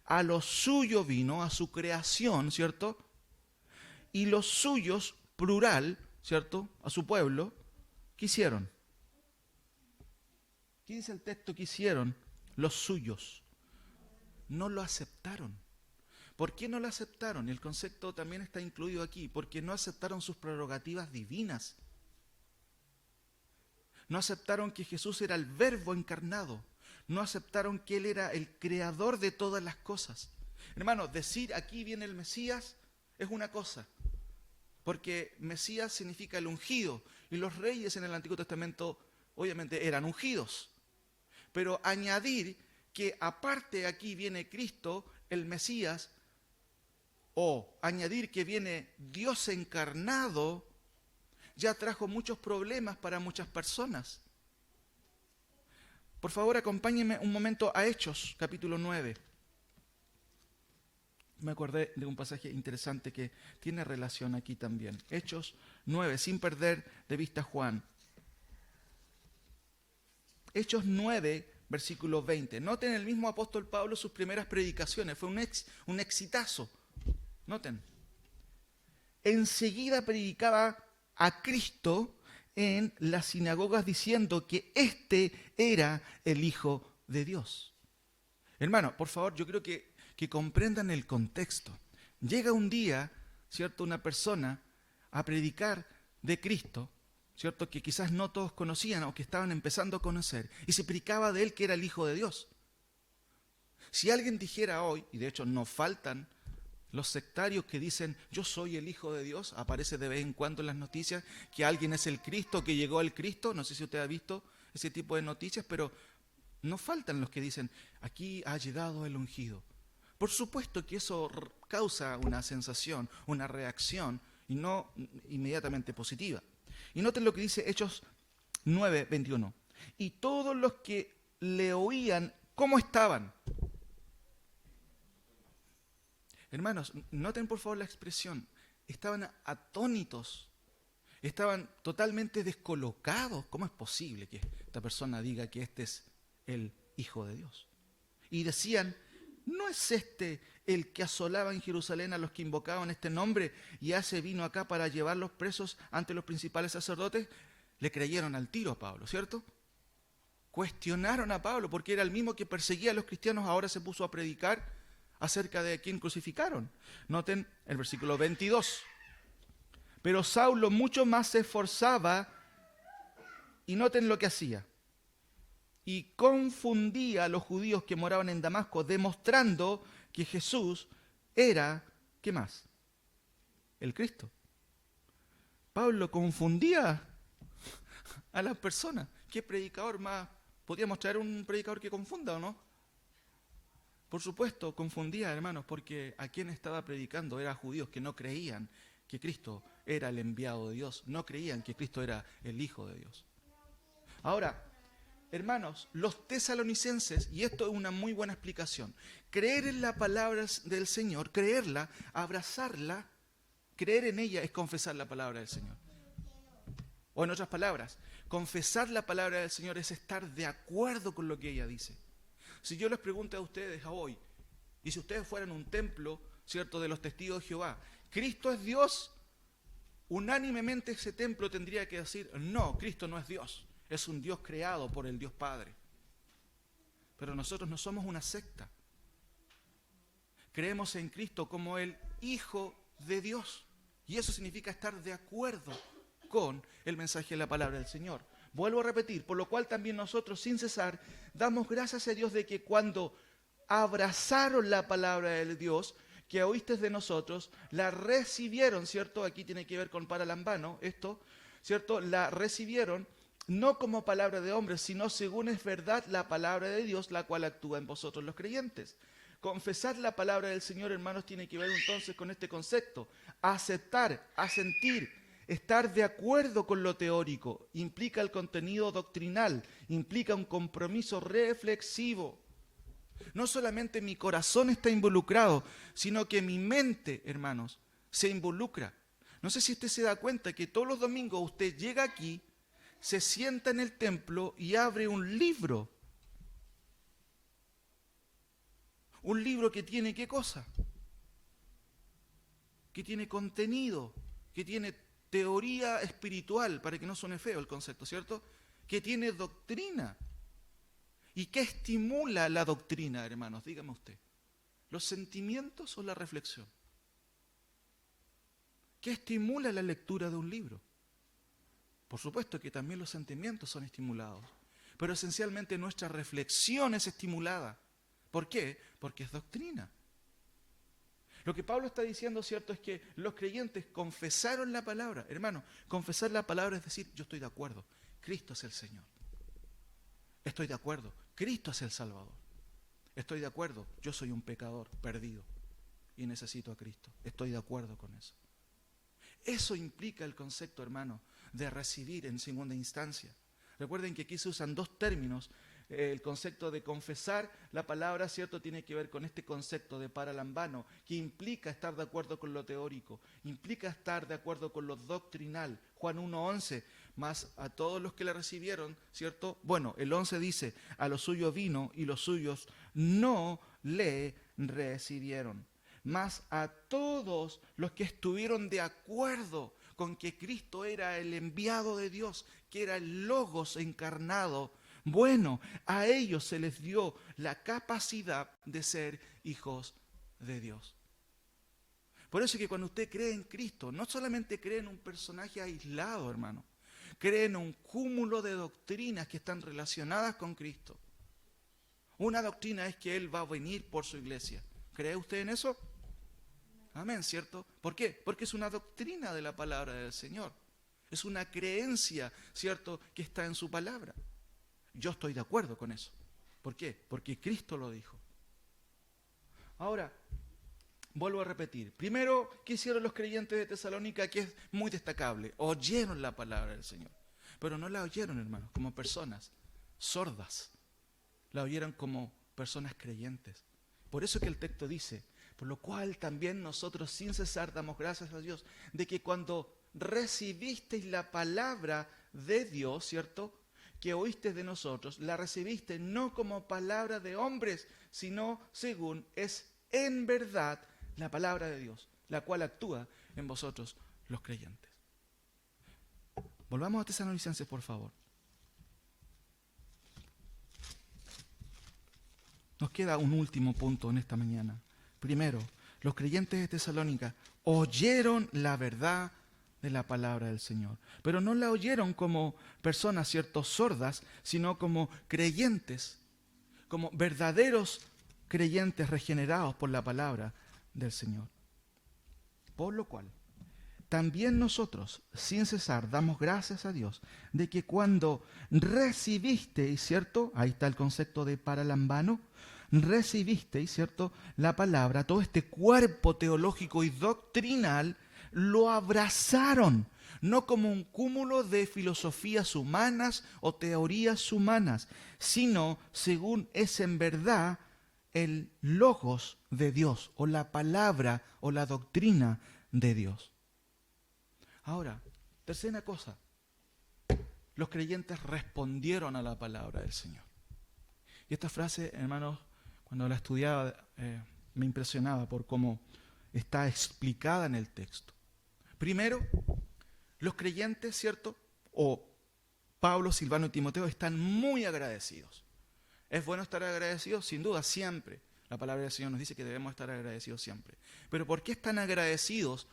A lo suyo vino, a su creación, ¿cierto? Y los suyos, plural, ¿cierto? A su pueblo, ¿qué hicieron? ¿Qué dice el texto que hicieron? Los suyos. No lo aceptaron. ¿Por qué no lo aceptaron? El concepto también está incluido aquí. Porque no aceptaron sus prerrogativas divinas. No aceptaron que Jesús era el Verbo encarnado. No aceptaron que Él era el creador de todas las cosas. Hermano, decir aquí viene el Mesías es una cosa. Porque Mesías significa el ungido. Y los reyes en el Antiguo Testamento obviamente eran ungidos. Pero añadir que aparte aquí viene Cristo, el Mesías, o añadir que viene Dios encarnado, ya trajo muchos problemas para muchas personas. Por favor, acompáñenme un momento a Hechos, capítulo 9. Me acordé de un pasaje interesante que tiene relación aquí también. Hechos 9, sin perder de vista Juan. Hechos 9, versículo 20. Noten el mismo apóstol Pablo sus primeras predicaciones. Fue un exitazo. Noten. Enseguida predicaba a Cristo en las sinagogas diciendo que este era el Hijo de Dios. Hermano, por favor, yo creo que comprendan el contexto. Llega un día, ¿cierto?, una persona a predicar de Cristo, ¿cierto?, que quizás no todos conocían o que estaban empezando a conocer, y se predicaba de él que era el Hijo de Dios. Si alguien dijera hoy, y de hecho no faltan los sectarios que dicen, yo soy el Hijo de Dios, aparece de vez en cuando en las noticias que alguien es el Cristo, que llegó al Cristo, no sé si usted ha visto ese tipo de noticias, pero no faltan los que dicen, aquí ha llegado el ungido. Por supuesto que eso causa una sensación, una reacción, y no inmediatamente positiva. Y noten lo que dice Hechos 9, 21. Y todos los que le oían, ¿cómo estaban? Hermanos, noten por favor la expresión. Estaban atónitos, estaban totalmente descolocados. ¿Cómo es posible que esta persona diga que este es el Hijo de Dios? Y decían, ¿no es este el que asolaba en Jerusalén a los que invocaban este nombre y hace vino acá para llevarlos presos ante los principales sacerdotes? Le creyeron al tiro a Pablo, ¿cierto? Cuestionaron a Pablo porque era el mismo que perseguía a los cristianos, ahora se puso a predicar acerca de quién crucificaron. Noten el versículo 22. Pero Saulo mucho más se esforzaba y noten lo que hacía. Y confundía a los judíos que moraban en Damasco, demostrando que Jesús era, ¿qué más? El Cristo. Pablo confundía a las personas. ¿Qué predicador más? ¿Podríamos traer un predicador que confunda o no? Por supuesto, confundía, hermanos, porque a quien estaba predicando eran judíos que no creían que Cristo era el enviado de Dios, no creían que Cristo era el Hijo de Dios. Ahora, hermanos, los tesalonicenses, y esto es una muy buena explicación, creer en la palabra del Señor, creerla, abrazarla, creer en ella es confesar la palabra del Señor. O en otras palabras, confesar la palabra del Señor es estar de acuerdo con lo que ella dice. Si yo les pregunto a ustedes hoy, y si ustedes fueran un templo, ¿cierto?, de los testigos de Jehová, ¿Cristo es Dios? Unánimemente ese templo tendría que decir, no, Cristo no es Dios. Es un Dios creado por el Dios Padre. Pero nosotros no somos una secta. Creemos en Cristo como el Hijo de Dios. Y eso significa estar de acuerdo con el mensaje de la palabra del Señor. Vuelvo a repetir, por lo cual también nosotros sin cesar damos gracias a Dios de que cuando abrazaron la palabra de Dios, que oíste de nosotros, la recibieron, ¿cierto? Aquí tiene que ver con paralambano, esto, ¿cierto? La recibieron no como palabra de hombres, sino según es verdad la palabra de Dios, la cual actúa en vosotros los creyentes. Confesar la palabra del Señor, hermanos, tiene que ver entonces con este concepto. Aceptar, asentir, estar de acuerdo con lo teórico, implica el contenido doctrinal, implica un compromiso reflexivo. No solamente mi corazón está involucrado, sino que mi mente, hermanos, se involucra. No sé si usted se da cuenta que todos los domingos usted llega aquí, se sienta en el templo y abre un libro. Un libro que tiene ¿qué cosa? Que tiene contenido, que tiene teoría espiritual, para que no suene feo el concepto, ¿cierto? Que tiene doctrina. ¿Y qué estimula la doctrina, hermanos? Dígame usted. ¿Los sentimientos o la reflexión? ¿Qué estimula la lectura de un libro? Por supuesto que también los sentimientos son estimulados, pero esencialmente nuestra reflexión es estimulada. ¿Por qué? Porque es doctrina. Lo que Pablo está diciendo, ¿cierto?, es que los creyentes confesaron la palabra. Hermano, confesar la palabra es decir, yo estoy de acuerdo, Cristo es el Señor. Estoy de acuerdo, Cristo es el Salvador. Estoy de acuerdo, yo soy un pecador perdido y necesito a Cristo. Estoy de acuerdo con eso. Eso implica el concepto, hermano, de recibir en segunda instancia. Recuerden que aquí se usan dos términos. El concepto de confesar la palabra, ¿cierto?, tiene que ver con este concepto de paralambano, que implica estar de acuerdo con lo teórico, implica estar de acuerdo con lo doctrinal. Juan 1:11, más a todos los que le recibieron, ¿cierto? Bueno, el 11 dice, a los suyos vino y los suyos no le recibieron. Mas a todos los que estuvieron de acuerdo con que Cristo era el enviado de Dios, que era el Logos encarnado, bueno, a ellos se les dio la capacidad de ser hijos de Dios. Por eso es que cuando usted cree en Cristo, no solamente cree en un personaje aislado, hermano, cree en un cúmulo de doctrinas que están relacionadas con Cristo. Una doctrina es que Él va a venir por su iglesia. ¿Cree usted en eso? Amén, ¿cierto? ¿Por qué? Porque es una doctrina de la palabra del Señor. Es una creencia, ¿cierto?, que está en su palabra. Yo estoy de acuerdo con eso. ¿Por qué? Porque Cristo lo dijo. Ahora, vuelvo a repetir. Primero, ¿qué hicieron los creyentes de Tesalónica? Que es muy destacable. Oyeron la palabra del Señor. Pero no la oyeron, hermanos, como personas sordas. La oyeron como personas creyentes. Por eso que el texto dice, por lo cual también nosotros sin cesar damos gracias a Dios, de que cuando recibisteis la palabra de Dios, ¿cierto?, que oíste de nosotros, la recibiste no como palabra de hombres, sino según es en verdad la palabra de Dios, la cual actúa en vosotros los creyentes. Volvamos a Tesalonicenses, por favor. Nos queda un último punto en esta mañana. Primero, los creyentes de Tesalónica oyeron la verdad de la palabra del Señor. Pero no la oyeron como personas, ¿cierto?, sordas, sino como creyentes, como verdaderos creyentes regenerados por la palabra del Señor. Por lo cual, también nosotros, sin cesar, damos gracias a Dios de que cuando recibisteis, ¿cierto?, ahí está el concepto de paralambano, recibisteis, ¿cierto?, la palabra, todo este cuerpo teológico y doctrinal, lo abrazaron, no como un cúmulo de filosofías humanas o teorías humanas, sino según es en verdad el logos de Dios, o la palabra o la doctrina de Dios. Ahora, tercera cosa, los creyentes respondieron a la palabra del Señor. Y esta frase, hermanos, cuando la estudiaba me impresionaba por cómo está explicada en el texto. Primero, los creyentes, ¿cierto?, o Pablo, Silvano y Timoteo están muy agradecidos. ¿Es bueno estar agradecidos? Sin duda, siempre. La palabra del Señor nos dice que debemos estar agradecidos siempre. Pero ¿por qué están agradecidos?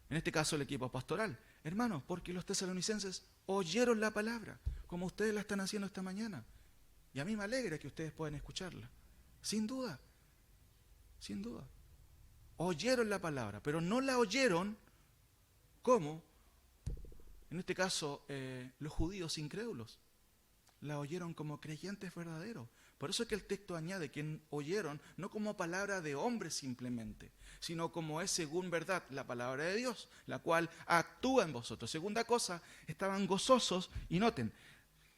En este caso el equipo pastoral. Hermanos, porque los tesalonicenses oyeron la palabra, como ustedes la están haciendo esta mañana. Y a mí me alegra que ustedes puedan escucharla. Sin duda. Sin duda. Oyeron la palabra, pero no la oyeron como, en este caso, los judíos incrédulos. La oyeron como creyentes verdaderos. Por eso es que el texto añade que oyeron no como palabra de hombre simplemente, sino como es según verdad la palabra de Dios, la cual actúa en vosotros. Segunda cosa, estaban gozosos y noten,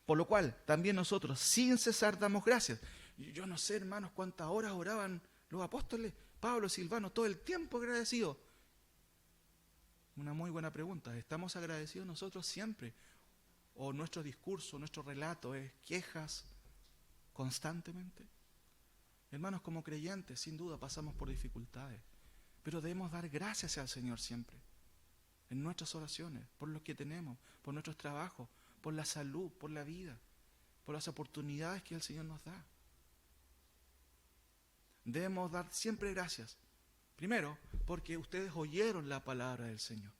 por lo cual también nosotros sin cesar damos gracias. Yo no sé, hermanos, cuántas horas oraban los apóstoles, Pablo, Silvano, todo el tiempo agradecidos. Una muy buena pregunta. ¿Estamos agradecidos nosotros siempre? ¿O nuestro discurso, nuestro relato es quejas constantemente? Hermanos, como creyentes, sin duda pasamos por dificultades, pero debemos dar gracias al Señor siempre, en nuestras oraciones, por lo que tenemos, por nuestros trabajos, por la salud, por la vida, por las oportunidades que el Señor nos da. Debemos dar siempre gracias. Primero, porque ustedes oyeron la palabra del Señor.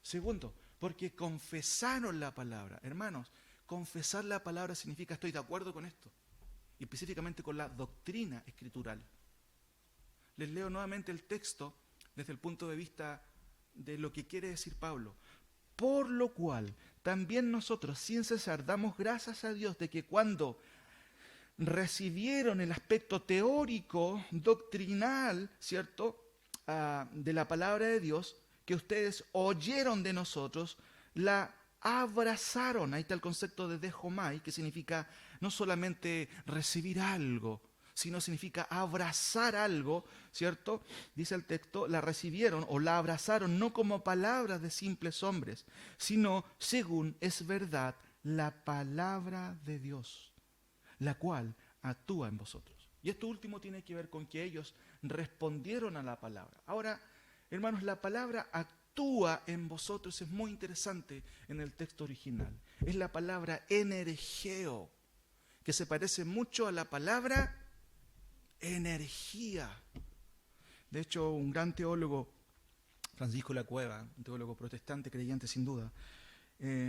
Segundo, porque confesaron la palabra. Hermanos, confesar la palabra significa estoy de acuerdo con esto, y específicamente con la doctrina escritural. Les leo nuevamente el texto desde el punto de vista de lo que quiere decir Pablo. Por lo cual, también nosotros sin cesar damos gracias a Dios de que cuando recibieron el aspecto teórico, doctrinal, ¿cierto?, de la palabra de Dios, que ustedes oyeron de nosotros, la abrazaron. Ahí está el concepto de dejomai, que significa no solamente recibir algo, sino significa abrazar algo, ¿cierto? Dice el texto, la recibieron o la abrazaron no como palabras de simples hombres, sino según es verdad la palabra de Dios, la cual actúa en vosotros. Y esto último tiene que ver con que ellos respondieron a la palabra. Ahora, hermanos, la palabra actúa en vosotros es muy interesante en el texto original. Es la palabra energeo, que se parece mucho a la palabra energía. De hecho, un gran teólogo, Francisco La Cueva, un teólogo protestante, creyente sin duda,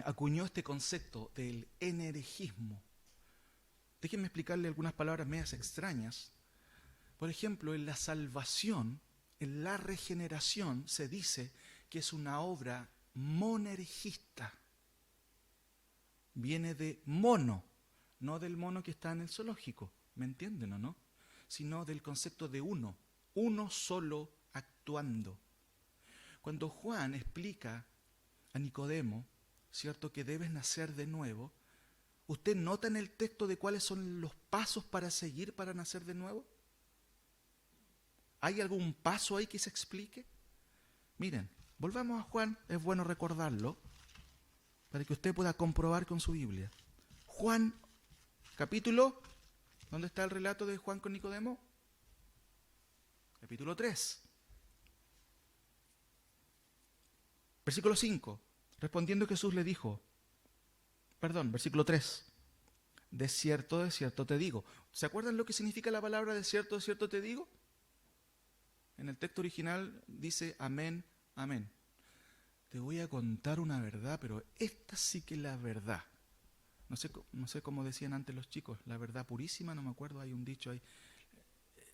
acuñó este concepto del energismo. Déjenme explicarle algunas palabras medias extrañas. Por ejemplo, en la salvación, en la regeneración, se dice que es una obra monergista. Viene de mono, no del mono que está en el zoológico, ¿me entienden o no? Sino del concepto de uno solo actuando. Cuando Juan explica a Nicodemo, ¿cierto?, que debes nacer de nuevo, ¿usted nota en el texto de cuáles son los pasos para seguir para nacer de nuevo? ¿Hay algún paso ahí que se explique? Miren, volvamos a Juan, es bueno recordarlo, para que usted pueda comprobar con su Biblia. Juan, capítulo, ¿dónde está el relato de Juan con Nicodemo? Capítulo 3. Versículo 5. Respondiendo Jesús le dijo, versículo 3. De cierto te digo. ¿Se acuerdan lo que significa la palabra de cierto te digo? En el texto original dice amén, amén. Te voy a contar una verdad, pero esta sí que es la verdad. No sé cómo decían antes los chicos, la verdad purísima, no me acuerdo, hay un dicho ahí.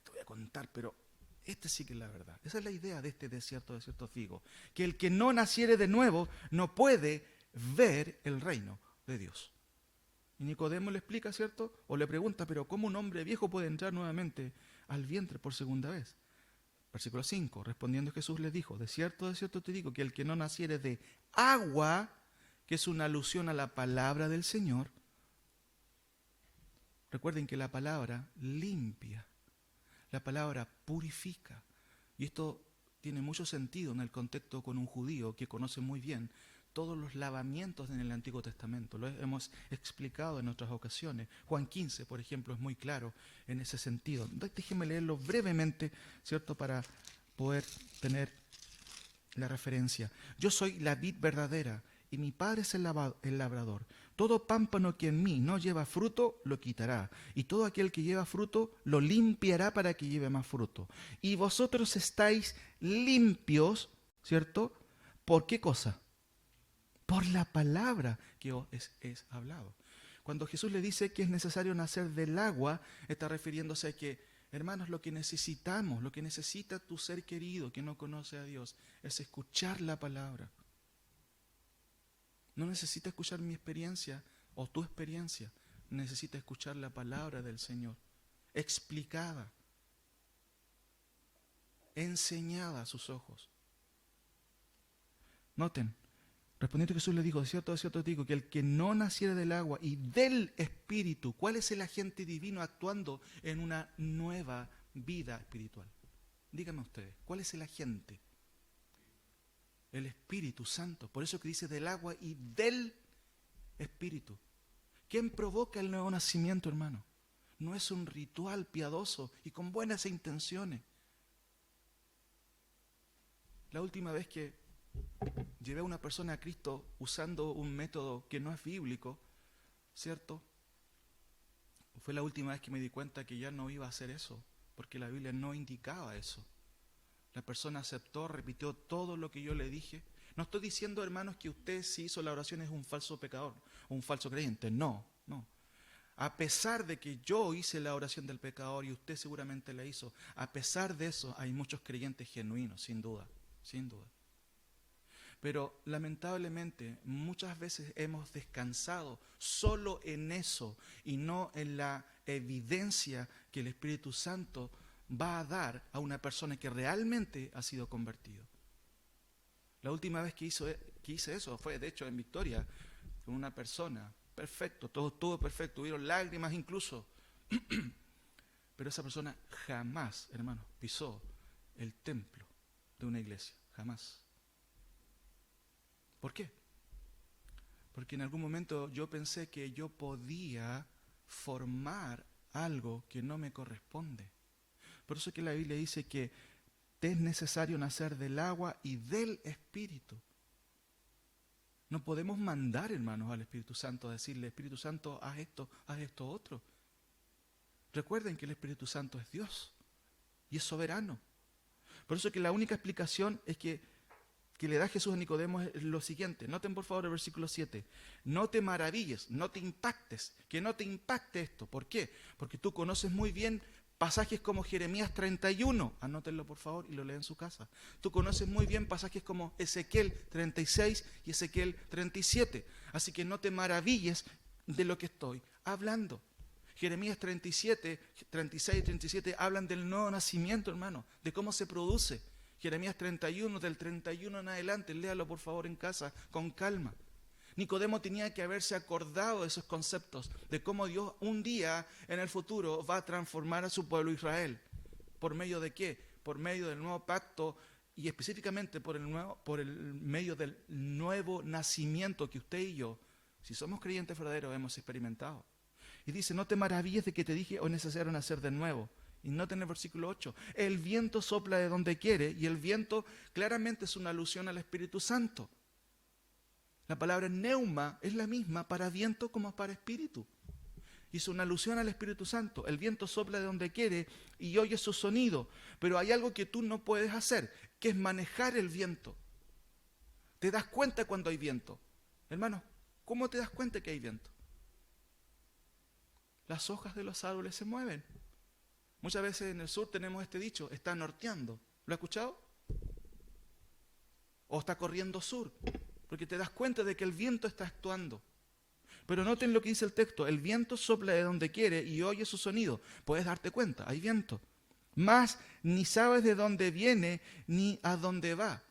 Te voy a contar, pero esta sí que es la verdad. Esa es la idea de este de cierto digo. Que el que no naciere de nuevo no puede ver el reino de Dios. Y Nicodemo le explica, ¿cierto? O le pregunta, pero ¿cómo un hombre viejo puede entrar nuevamente al vientre por segunda vez? Versículo 5, respondiendo Jesús les dijo, de cierto te digo, que el que no naciere de agua, que es una alusión a la palabra del Señor. Recuerden que la palabra limpia, la palabra purifica. Y esto tiene mucho sentido en el contexto con un judío que conoce muy bien todos los lavamientos en el Antiguo Testamento. Lo hemos explicado en otras ocasiones. Juan 15, por ejemplo, es muy claro en ese sentido. Déjenme leerlo brevemente, ¿cierto?, para poder tener la referencia. Yo soy la vid verdadera y mi Padre es el labrador. Todo pámpano que en mí no lleva fruto, lo quitará. Y todo aquel que lleva fruto, lo limpiará para que lleve más fruto. Y vosotros estáis limpios, ¿cierto? ¿Por qué cosa? Por la palabra que os es hablado. Cuando Jesús le dice que es necesario nacer del agua, está refiriéndose a que Hermanos, lo que necesitamos, lo que necesita tu ser querido que no conoce a Dios, es escuchar la palabra. No necesita escuchar mi experiencia o tu experiencia. Necesita escuchar la palabra del Señor, explicada, enseñada a sus ojos. Noten, respondiendo Jesús le dijo, de cierto te digo, que el que no naciera del agua y del Espíritu, ¿cuál es el agente divino actuando en una nueva vida espiritual? Díganme ustedes, ¿cuál es el agente? El Espíritu Santo. Por eso que dice del agua y del Espíritu. ¿Quién provoca el nuevo nacimiento, hermano? No es un ritual piadoso y con buenas intenciones. La última vez que llevé a una persona a Cristo usando un método que no es bíblico, ¿cierto? Fue la última vez que me di cuenta que ya no iba a hacer eso, porque la Biblia no indicaba eso. La persona aceptó, repitió todo lo que yo le dije. No estoy diciendo, hermanos, que usted si hizo la oración es un falso pecador, o un falso creyente. No, no. A pesar de que yo hice la oración del pecador y usted seguramente la hizo, a pesar de eso hay muchos creyentes genuinos, sin duda, sin duda. Pero lamentablemente muchas veces hemos descansado solo en eso y no en la evidencia que el Espíritu Santo va a dar a una persona que realmente ha sido convertido. La última vez que hice eso fue, de hecho, en Victoria, con una persona. Perfecto, todo estuvo perfecto, hubieron lágrimas incluso. Pero esa persona jamás, hermano, pisó el templo de una iglesia, jamás. ¿Por qué? Porque en algún momento yo pensé que yo podía formar algo que no me corresponde. Por eso es que la Biblia dice que te es necesario nacer del agua y del Espíritu. No podemos mandar, hermanos, al Espíritu Santo a decirle, Espíritu Santo, haz esto otro. Recuerden que el Espíritu Santo es Dios y es soberano. Por eso es que la única explicación es que le da Jesús a Nicodemo es lo siguiente. Noten por favor el versículo 7. No te maravilles, no te impactes, que no te impacte esto. ¿Por qué? Porque tú conoces muy bien pasajes como Jeremías 31. Anótenlo por favor y lo leen en su casa. Tú conoces muy bien pasajes como Ezequiel 36 y Ezequiel 37. Así que no te maravilles de lo que estoy hablando. Jeremías 37, 36 y 37 hablan del nuevo nacimiento, hermano, de cómo se produce. Jeremías 31, del 31 en adelante, léalo por favor en casa, con calma. Nicodemo tenía que haberse acordado de esos conceptos, de cómo Dios un día en el futuro va a transformar a su pueblo Israel. ¿Por medio de qué? Por medio del nuevo pacto y específicamente por el medio del nuevo nacimiento que usted y yo, si somos creyentes verdaderos, hemos experimentado. Y dice, no te maravilles de que te dije, o es necesario nacer de nuevo. Y noten el versículo 8, el viento sopla de donde quiere, y el viento claramente es una alusión al Espíritu Santo. La palabra neuma es la misma para viento como para espíritu. Y es una alusión al Espíritu Santo. El viento sopla de donde quiere y oye su sonido. Pero hay algo que tú no puedes hacer, que es manejar el viento. Te das cuenta cuando hay viento. Hermano, ¿cómo te das cuenta que hay viento? Las hojas de los árboles se mueven. Muchas veces en el sur tenemos este dicho, está norteando. ¿Lo has escuchado? O está corriendo sur, porque te das cuenta de que el viento está actuando. Pero noten lo que dice el texto, el viento sopla de donde quiere y oye su sonido. Puedes darte cuenta, hay viento. Mas ni sabes de dónde viene ni a dónde va.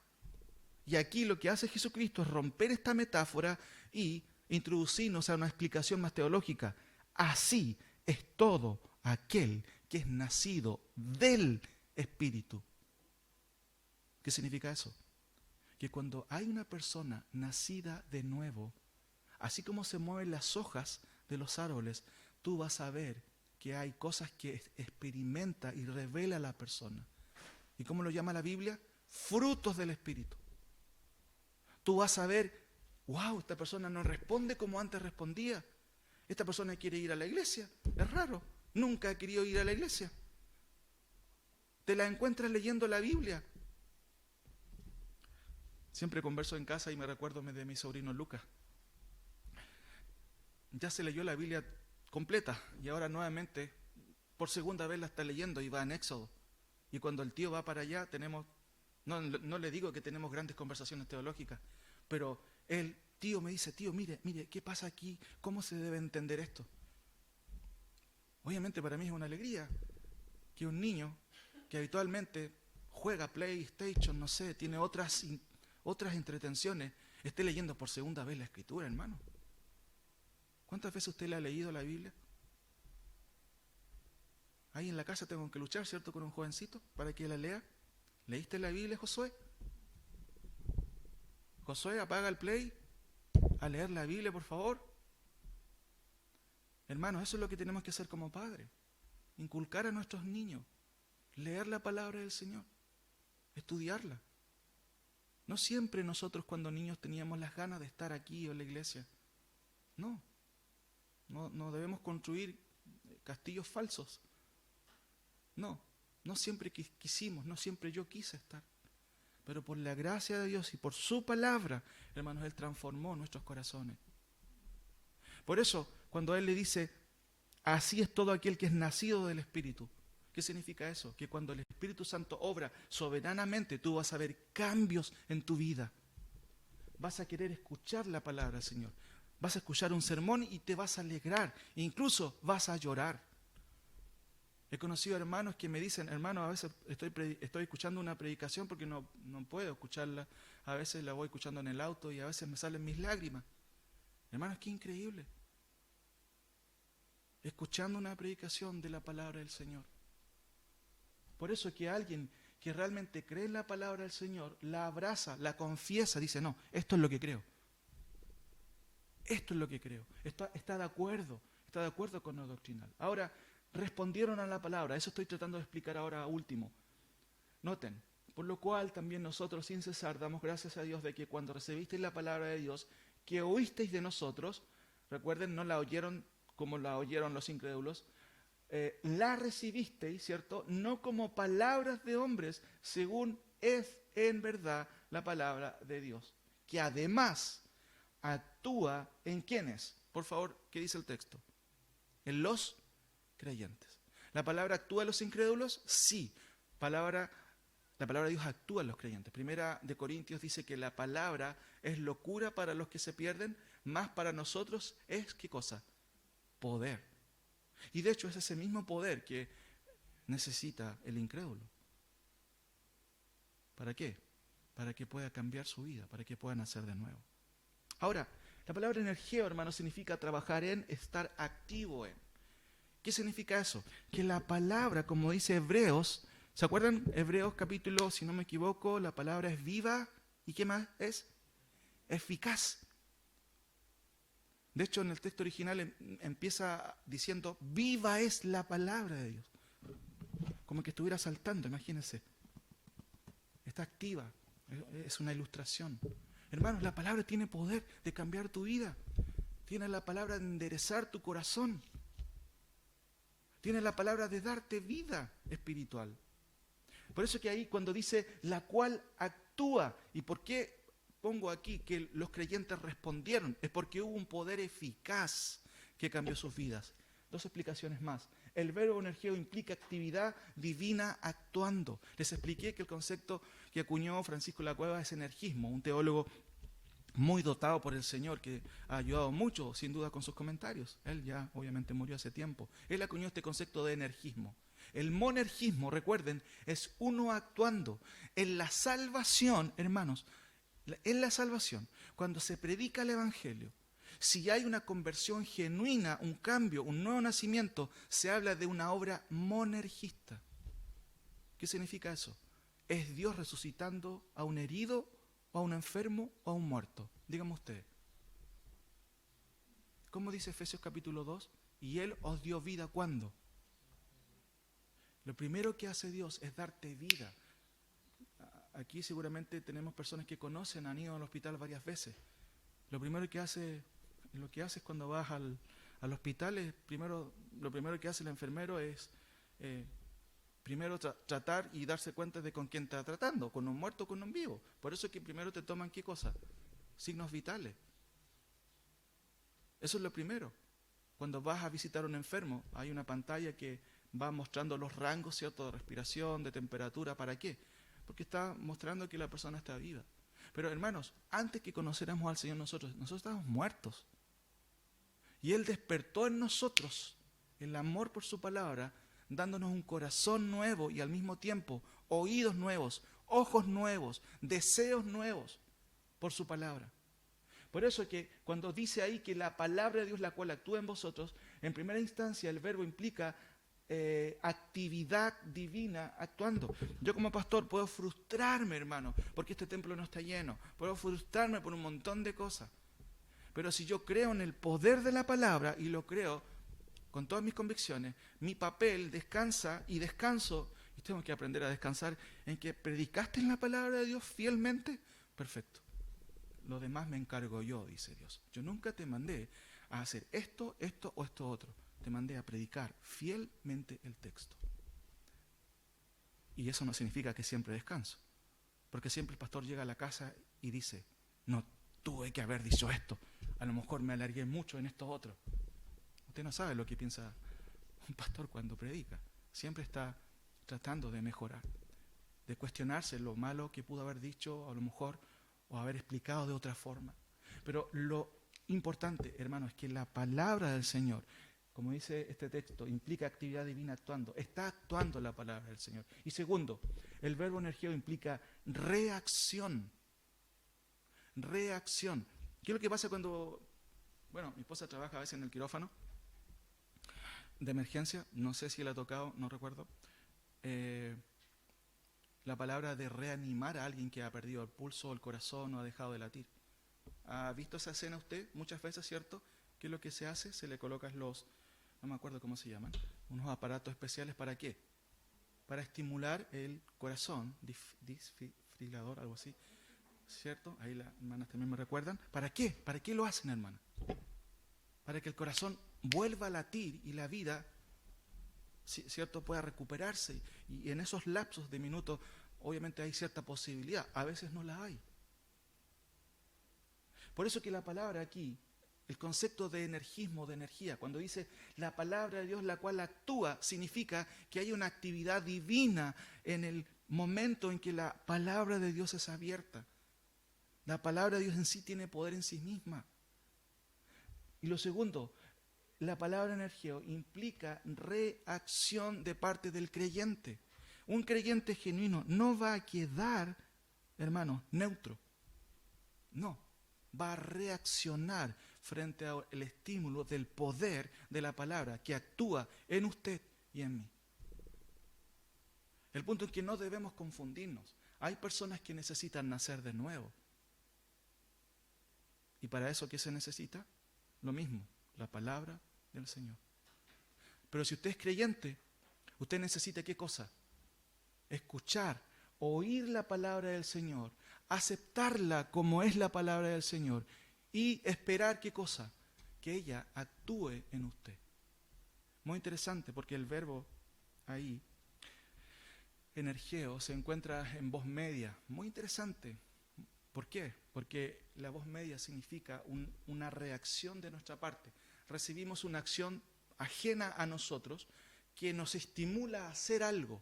Y aquí lo que hace Jesucristo es romper esta metáfora y introducirnos a una explicación más teológica. Así es todo aquel que es nacido del Espíritu. ¿Qué significa eso? Que cuando hay una persona nacida de nuevo, así como se mueven las hojas de los árboles, tú vas a ver que hay cosas que experimenta y revela la persona. ¿Y cómo lo llama la Biblia? Frutos del Espíritu. Tú vas a ver, wow, esta persona no responde como antes respondía. Esta persona quiere ir a la iglesia. Es raro. Nunca ha querido ir a la iglesia. Te la encuentras leyendo la Biblia. Siempre converso en casa y me recuerdo de mi sobrino Lucas. Ya se leyó la Biblia completa y ahora nuevamente por segunda vez la está leyendo y va en Éxodo. Y cuando el tío va para allá, no le digo que tenemos grandes conversaciones teológicas, pero el tío me dice, tío, mire, ¿qué pasa aquí? ¿Cómo se debe entender esto? Obviamente para mí es una alegría que un niño que habitualmente juega PlayStation, no sé, tiene otras entretenciones, esté leyendo por segunda vez la Escritura, hermano. ¿Cuántas veces usted le ha leído la Biblia? Ahí en la casa tengo que luchar, ¿cierto?, con un jovencito para que la lea. ¿Leíste la Biblia, Josué? Josué, apaga el play, a leer la Biblia, por favor. Hermanos, eso es lo que tenemos que hacer como padres. Inculcar a nuestros niños, leer la palabra del Señor, estudiarla. No siempre nosotros cuando niños teníamos las ganas de estar aquí o en la iglesia. No debemos construir castillos falsos. No siempre quisimos, no siempre yo quise estar. Pero por la gracia de Dios y por su palabra, hermanos, Él transformó nuestros corazones. Por eso, cuando Él le dice, así es todo aquel que es nacido del Espíritu. ¿Qué significa eso? Que cuando el Espíritu Santo obra soberanamente, tú vas a ver cambios en tu vida. Vas a querer escuchar la palabra del Señor. Vas a escuchar un sermón y te vas a alegrar. Incluso vas a llorar. He conocido hermanos que me dicen, hermano, a veces estoy escuchando una predicación porque no puedo escucharla. A veces la voy escuchando en el auto y a veces me salen mis lágrimas. Hermanos, qué increíble. Escuchando una predicación de la palabra del Señor. Por eso que alguien que realmente cree en la palabra del Señor, la abraza, la confiesa, dice, no, esto es lo que creo. Esto es lo que creo. Está de acuerdo con lo doctrinal. Ahora, respondieron a la palabra. Eso estoy tratando de explicar ahora último. Noten, por lo cual también nosotros sin cesar damos gracias a Dios de que cuando recibisteis la palabra de Dios, que oísteis de nosotros, recuerden, no la oyeron como la oyeron los incrédulos, la recibisteis, ¿cierto? No como palabras de hombres, según es en verdad la palabra de Dios, que además actúa en ¿quiénes? Por favor, ¿qué dice el texto? En los creyentes. ¿La palabra actúa en los incrédulos? Sí. La palabra de Dios actúa en los creyentes. Primera de Corintios dice que la palabra es locura para los que se pierden, más para nosotros es, ¿qué cosa? Poder. Y de hecho es ese mismo poder que necesita el incrédulo. ¿Para qué? Para que pueda cambiar su vida, para que pueda nacer de nuevo. Ahora, la palabra energía, hermano, significa trabajar en, estar activo en. ¿Qué significa eso? Que la palabra, como dice Hebreos, ¿se acuerdan? Hebreos capítulo, si no me equivoco, la palabra es viva. ¿Y qué más es? Eficaz. De hecho, en el texto original empieza diciendo, viva es la palabra de Dios. Como que estuviera saltando, imagínense. Está activa, es una ilustración. Hermanos, la palabra tiene poder de cambiar tu vida. Tiene la palabra de enderezar tu corazón. Tiene la palabra de darte vida espiritual. Por eso que ahí cuando dice, la cual actúa, ¿y por qué pongo aquí que los creyentes respondieron? Es porque hubo un poder eficaz que cambió sus vidas. Dos explicaciones más. El verbo energía implica actividad divina actuando. Les expliqué que el concepto que acuñó Francisco de la Cueva es energismo, un teólogo muy dotado por el Señor, que ha ayudado mucho, sin duda, con sus comentarios. Él ya, obviamente, murió hace tiempo. Él acuñó este concepto de energismo. El monergismo, recuerden, es uno actuando. En la salvación, hermanos, en la salvación, cuando se predica el Evangelio, si hay una conversión genuina, un cambio, un nuevo nacimiento, se habla de una obra monergista. ¿Qué significa eso? Es Dios resucitando a un herido, o a un enfermo, o a un muerto. Díganme ustedes. ¿Cómo dice Efesios capítulo 2? Y Él os dio vida, ¿cuándo? Lo primero que hace Dios es darte vida. Aquí seguramente tenemos personas que conocen, han ido al hospital varias veces. Lo primero que hace es cuando vas al hospital, lo primero que hace el enfermero es primero tratar y darse cuenta de con quién está tratando, con un muerto o con un vivo. Por eso es que primero te toman, ¿qué cosa? Signos vitales. Eso es lo primero. Cuando vas a visitar a un enfermo, hay una pantalla que va mostrando los rangos, ¿cierto?, de respiración, de temperatura. ¿Para qué? Porque está mostrando que la persona está viva. Pero hermanos, antes que conociéramos al Señor nosotros estábamos muertos. Y Él despertó en nosotros el amor por su palabra, dándonos un corazón nuevo y al mismo tiempo oídos nuevos, ojos nuevos, deseos nuevos por su palabra. Por eso que cuando dice ahí que la palabra de Dios la cual actúa en vosotros, en primera instancia el verbo implica actividad divina actuando. Yo como pastor puedo frustrarme, hermano, porque este templo no está lleno. Puedo frustrarme por un montón de cosas. Pero si yo creo en el poder de la palabra y lo creo con todas mis convicciones, mi papel descansa y descanso, y tengo que aprender a descansar en que predicaste en la palabra de Dios fielmente, perfecto. Lo demás me encargo yo, dice Dios. Yo nunca te mandé a hacer esto, esto o esto otro. Te mandé a predicar fielmente el texto. Y eso no significa que siempre descanso. Porque siempre el pastor llega a la casa y dice, no, tuve que haber dicho esto. A lo mejor me alargué mucho en esto otro. Usted no sabe lo que piensa un pastor cuando predica. Siempre está tratando de mejorar, de cuestionarse lo malo que pudo haber dicho, a lo mejor, o haber explicado de otra forma. Pero lo importante, hermano, es que la palabra del Señor, como dice este texto, implica actividad divina actuando. Está actuando la palabra del Señor. Y segundo, el verbo energía implica reacción. Reacción. ¿Qué es lo que pasa cuando, mi esposa trabaja a veces en el quirófano de emergencia? No sé si la ha tocado, no recuerdo. La palabra de reanimar a alguien que ha perdido el pulso o el corazón o ha dejado de latir. ¿Ha visto esa escena usted muchas veces, cierto? ¿Qué es lo que se hace? Se le colocan no me acuerdo cómo se llaman, unos aparatos especiales. ¿Para qué? Para estimular el corazón, desfibrilador, algo así, ¿cierto? Ahí las hermanas también me recuerdan. ¿Para qué? ¿Para qué lo hacen, hermana? Para que el corazón vuelva a latir y la vida, ¿cierto?, pueda recuperarse. Y en esos lapsos de minutos, obviamente hay cierta posibilidad, a veces no la hay. Por eso que la palabra aquí, el concepto de energismo, de energía, cuando dice la palabra de Dios la cual actúa, significa que hay una actividad divina en el momento en que la palabra de Dios es abierta. La palabra de Dios en sí tiene poder en sí misma. Y lo segundo, la palabra energía implica reacción de parte del creyente. Un creyente genuino no va a quedar, hermano, neutro. No, va a reaccionar frente al estímulo del poder de la palabra que actúa en usted y en mí. El punto es que no debemos confundirnos. Hay personas que necesitan nacer de nuevo. ¿Y para eso qué se necesita? Lo mismo, la palabra del Señor. Pero si usted es creyente, usted necesita ¿qué cosa? Escuchar, oír la palabra del Señor, aceptarla como es la palabra del Señor y esperar ¿qué cosa? Que ella actúe en usted. Muy interesante porque el verbo ahí, energeo, se encuentra en voz media. Muy interesante. ¿Por qué? Porque la voz media significa una reacción de nuestra parte. Recibimos una acción ajena a nosotros que nos estimula a hacer algo.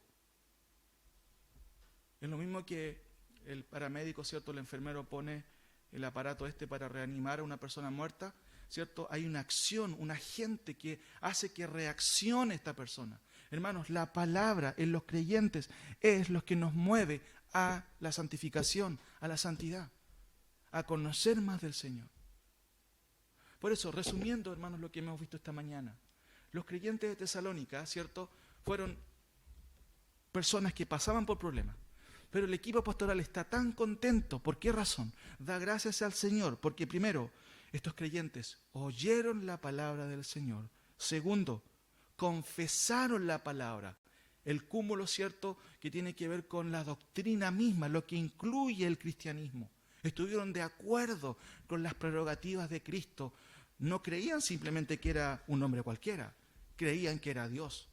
Es lo mismo que el paramédico, ¿cierto? El enfermero pone el aparato para reanimar a una persona muerta, ¿cierto? Hay una acción, un agente que hace que reaccione esta persona. Hermanos, la palabra en los creyentes es lo que nos mueve a la santificación, a la santidad, a conocer más del Señor. Por eso, resumiendo, hermanos, lo que hemos visto esta mañana, los creyentes de Tesalónica, ¿cierto?, fueron personas que pasaban por problemas, pero el equipo pastoral está tan contento. ¿Por qué razón? Da gracias al Señor, porque primero, estos creyentes oyeron la palabra del Señor. Segundo, confesaron la palabra. El cúmulo, ¿cierto?, que tiene que ver con la doctrina misma, lo que incluye el cristianismo. Estuvieron de acuerdo con las prerrogativas de Cristo. No creían simplemente que era un hombre cualquiera, creían que era Dios.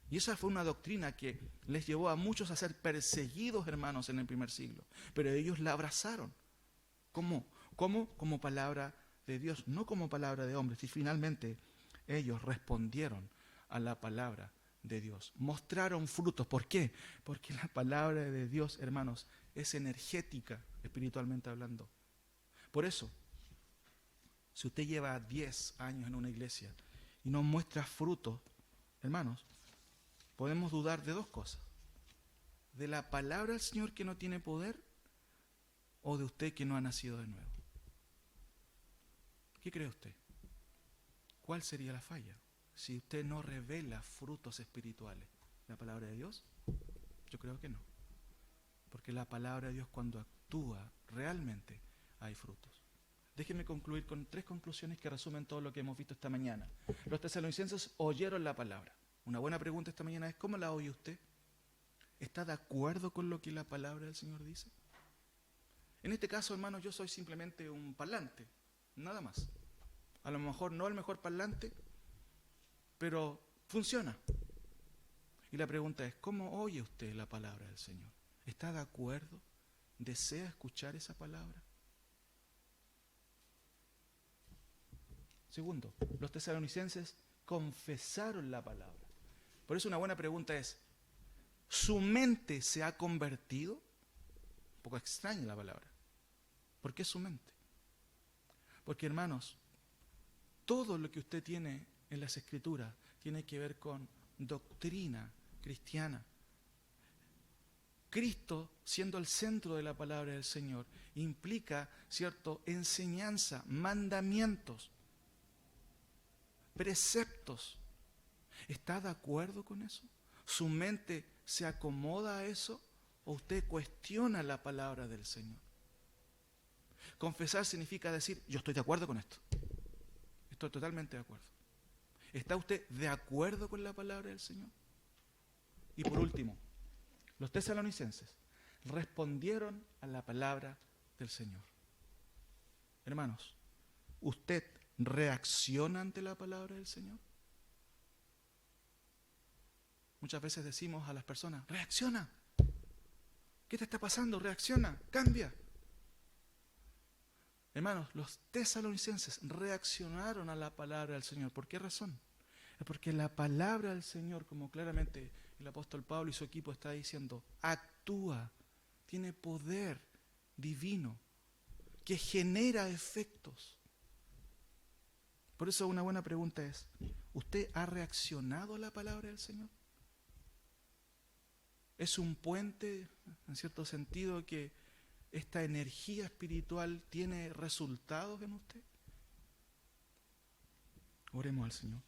Y esa fue una doctrina que les llevó a muchos a ser perseguidos, hermanos, en el primer siglo. Pero ellos la abrazaron. ¿Cómo? Como palabra de Dios, no como palabra de hombres. Y finalmente ellos respondieron a la palabra de Dios. Mostraron frutos. ¿Por qué? Porque la palabra de Dios, hermanos, es energética, espiritualmente hablando. Por eso, si usted lleva 10 años en una iglesia y no muestra frutos, hermanos, podemos dudar de dos cosas. De la palabra del Señor que no tiene poder o de usted que no ha nacido de nuevo. ¿Qué cree usted? ¿Cuál sería la falla? Si usted no revela frutos espirituales, ¿la palabra de Dios? Yo creo que no. Porque la palabra de Dios, cuando actúa realmente, hay frutos. Déjenme concluir con 3 conclusiones que resumen todo lo que hemos visto esta mañana. Los tesalonicenses oyeron la palabra. Una buena pregunta esta mañana es, ¿cómo la oye usted? ¿Está de acuerdo con lo que la palabra del Señor dice? En este caso, hermanos, yo soy simplemente un parlante, nada más. A lo mejor no el mejor parlante, pero funciona. Y la pregunta es, ¿cómo oye usted la palabra del Señor? ¿Está de acuerdo? ¿Desea escuchar esa palabra? Segundo, los tesalonicenses confesaron la palabra. Por eso una buena pregunta es, ¿su mente se ha convertido? Un poco extraña la palabra. ¿Por qué su mente? Porque, hermanos, todo lo que usted tiene en las Escrituras tiene que ver con doctrina cristiana. Cristo, siendo el centro de la palabra del Señor, implica, ¿cierto?, enseñanza, mandamientos, preceptos. ¿Está de acuerdo con eso? ¿Su mente se acomoda a eso o usted cuestiona la palabra del Señor? Confesar significa decir, yo estoy de acuerdo con esto. Estoy totalmente de acuerdo. ¿Está usted de acuerdo con la palabra del Señor? Y por último, los tesalonicenses respondieron a la palabra del Señor. Hermanos, ¿usted reacciona ante la palabra del Señor? Muchas veces decimos a las personas, reacciona. ¿Qué te está pasando? Reacciona, cambia. Hermanos, los tesalonicenses reaccionaron a la palabra del Señor. ¿Por qué razón? Es porque la palabra del Señor, como claramente el apóstol Pablo y su equipo está diciendo, actúa, tiene poder divino, que genera efectos. Por eso una buena pregunta es, ¿usted ha reaccionado a la palabra del Señor? ¿Es un puente, en cierto sentido, que esta energía espiritual tiene resultados en usted? Oremos al Señor.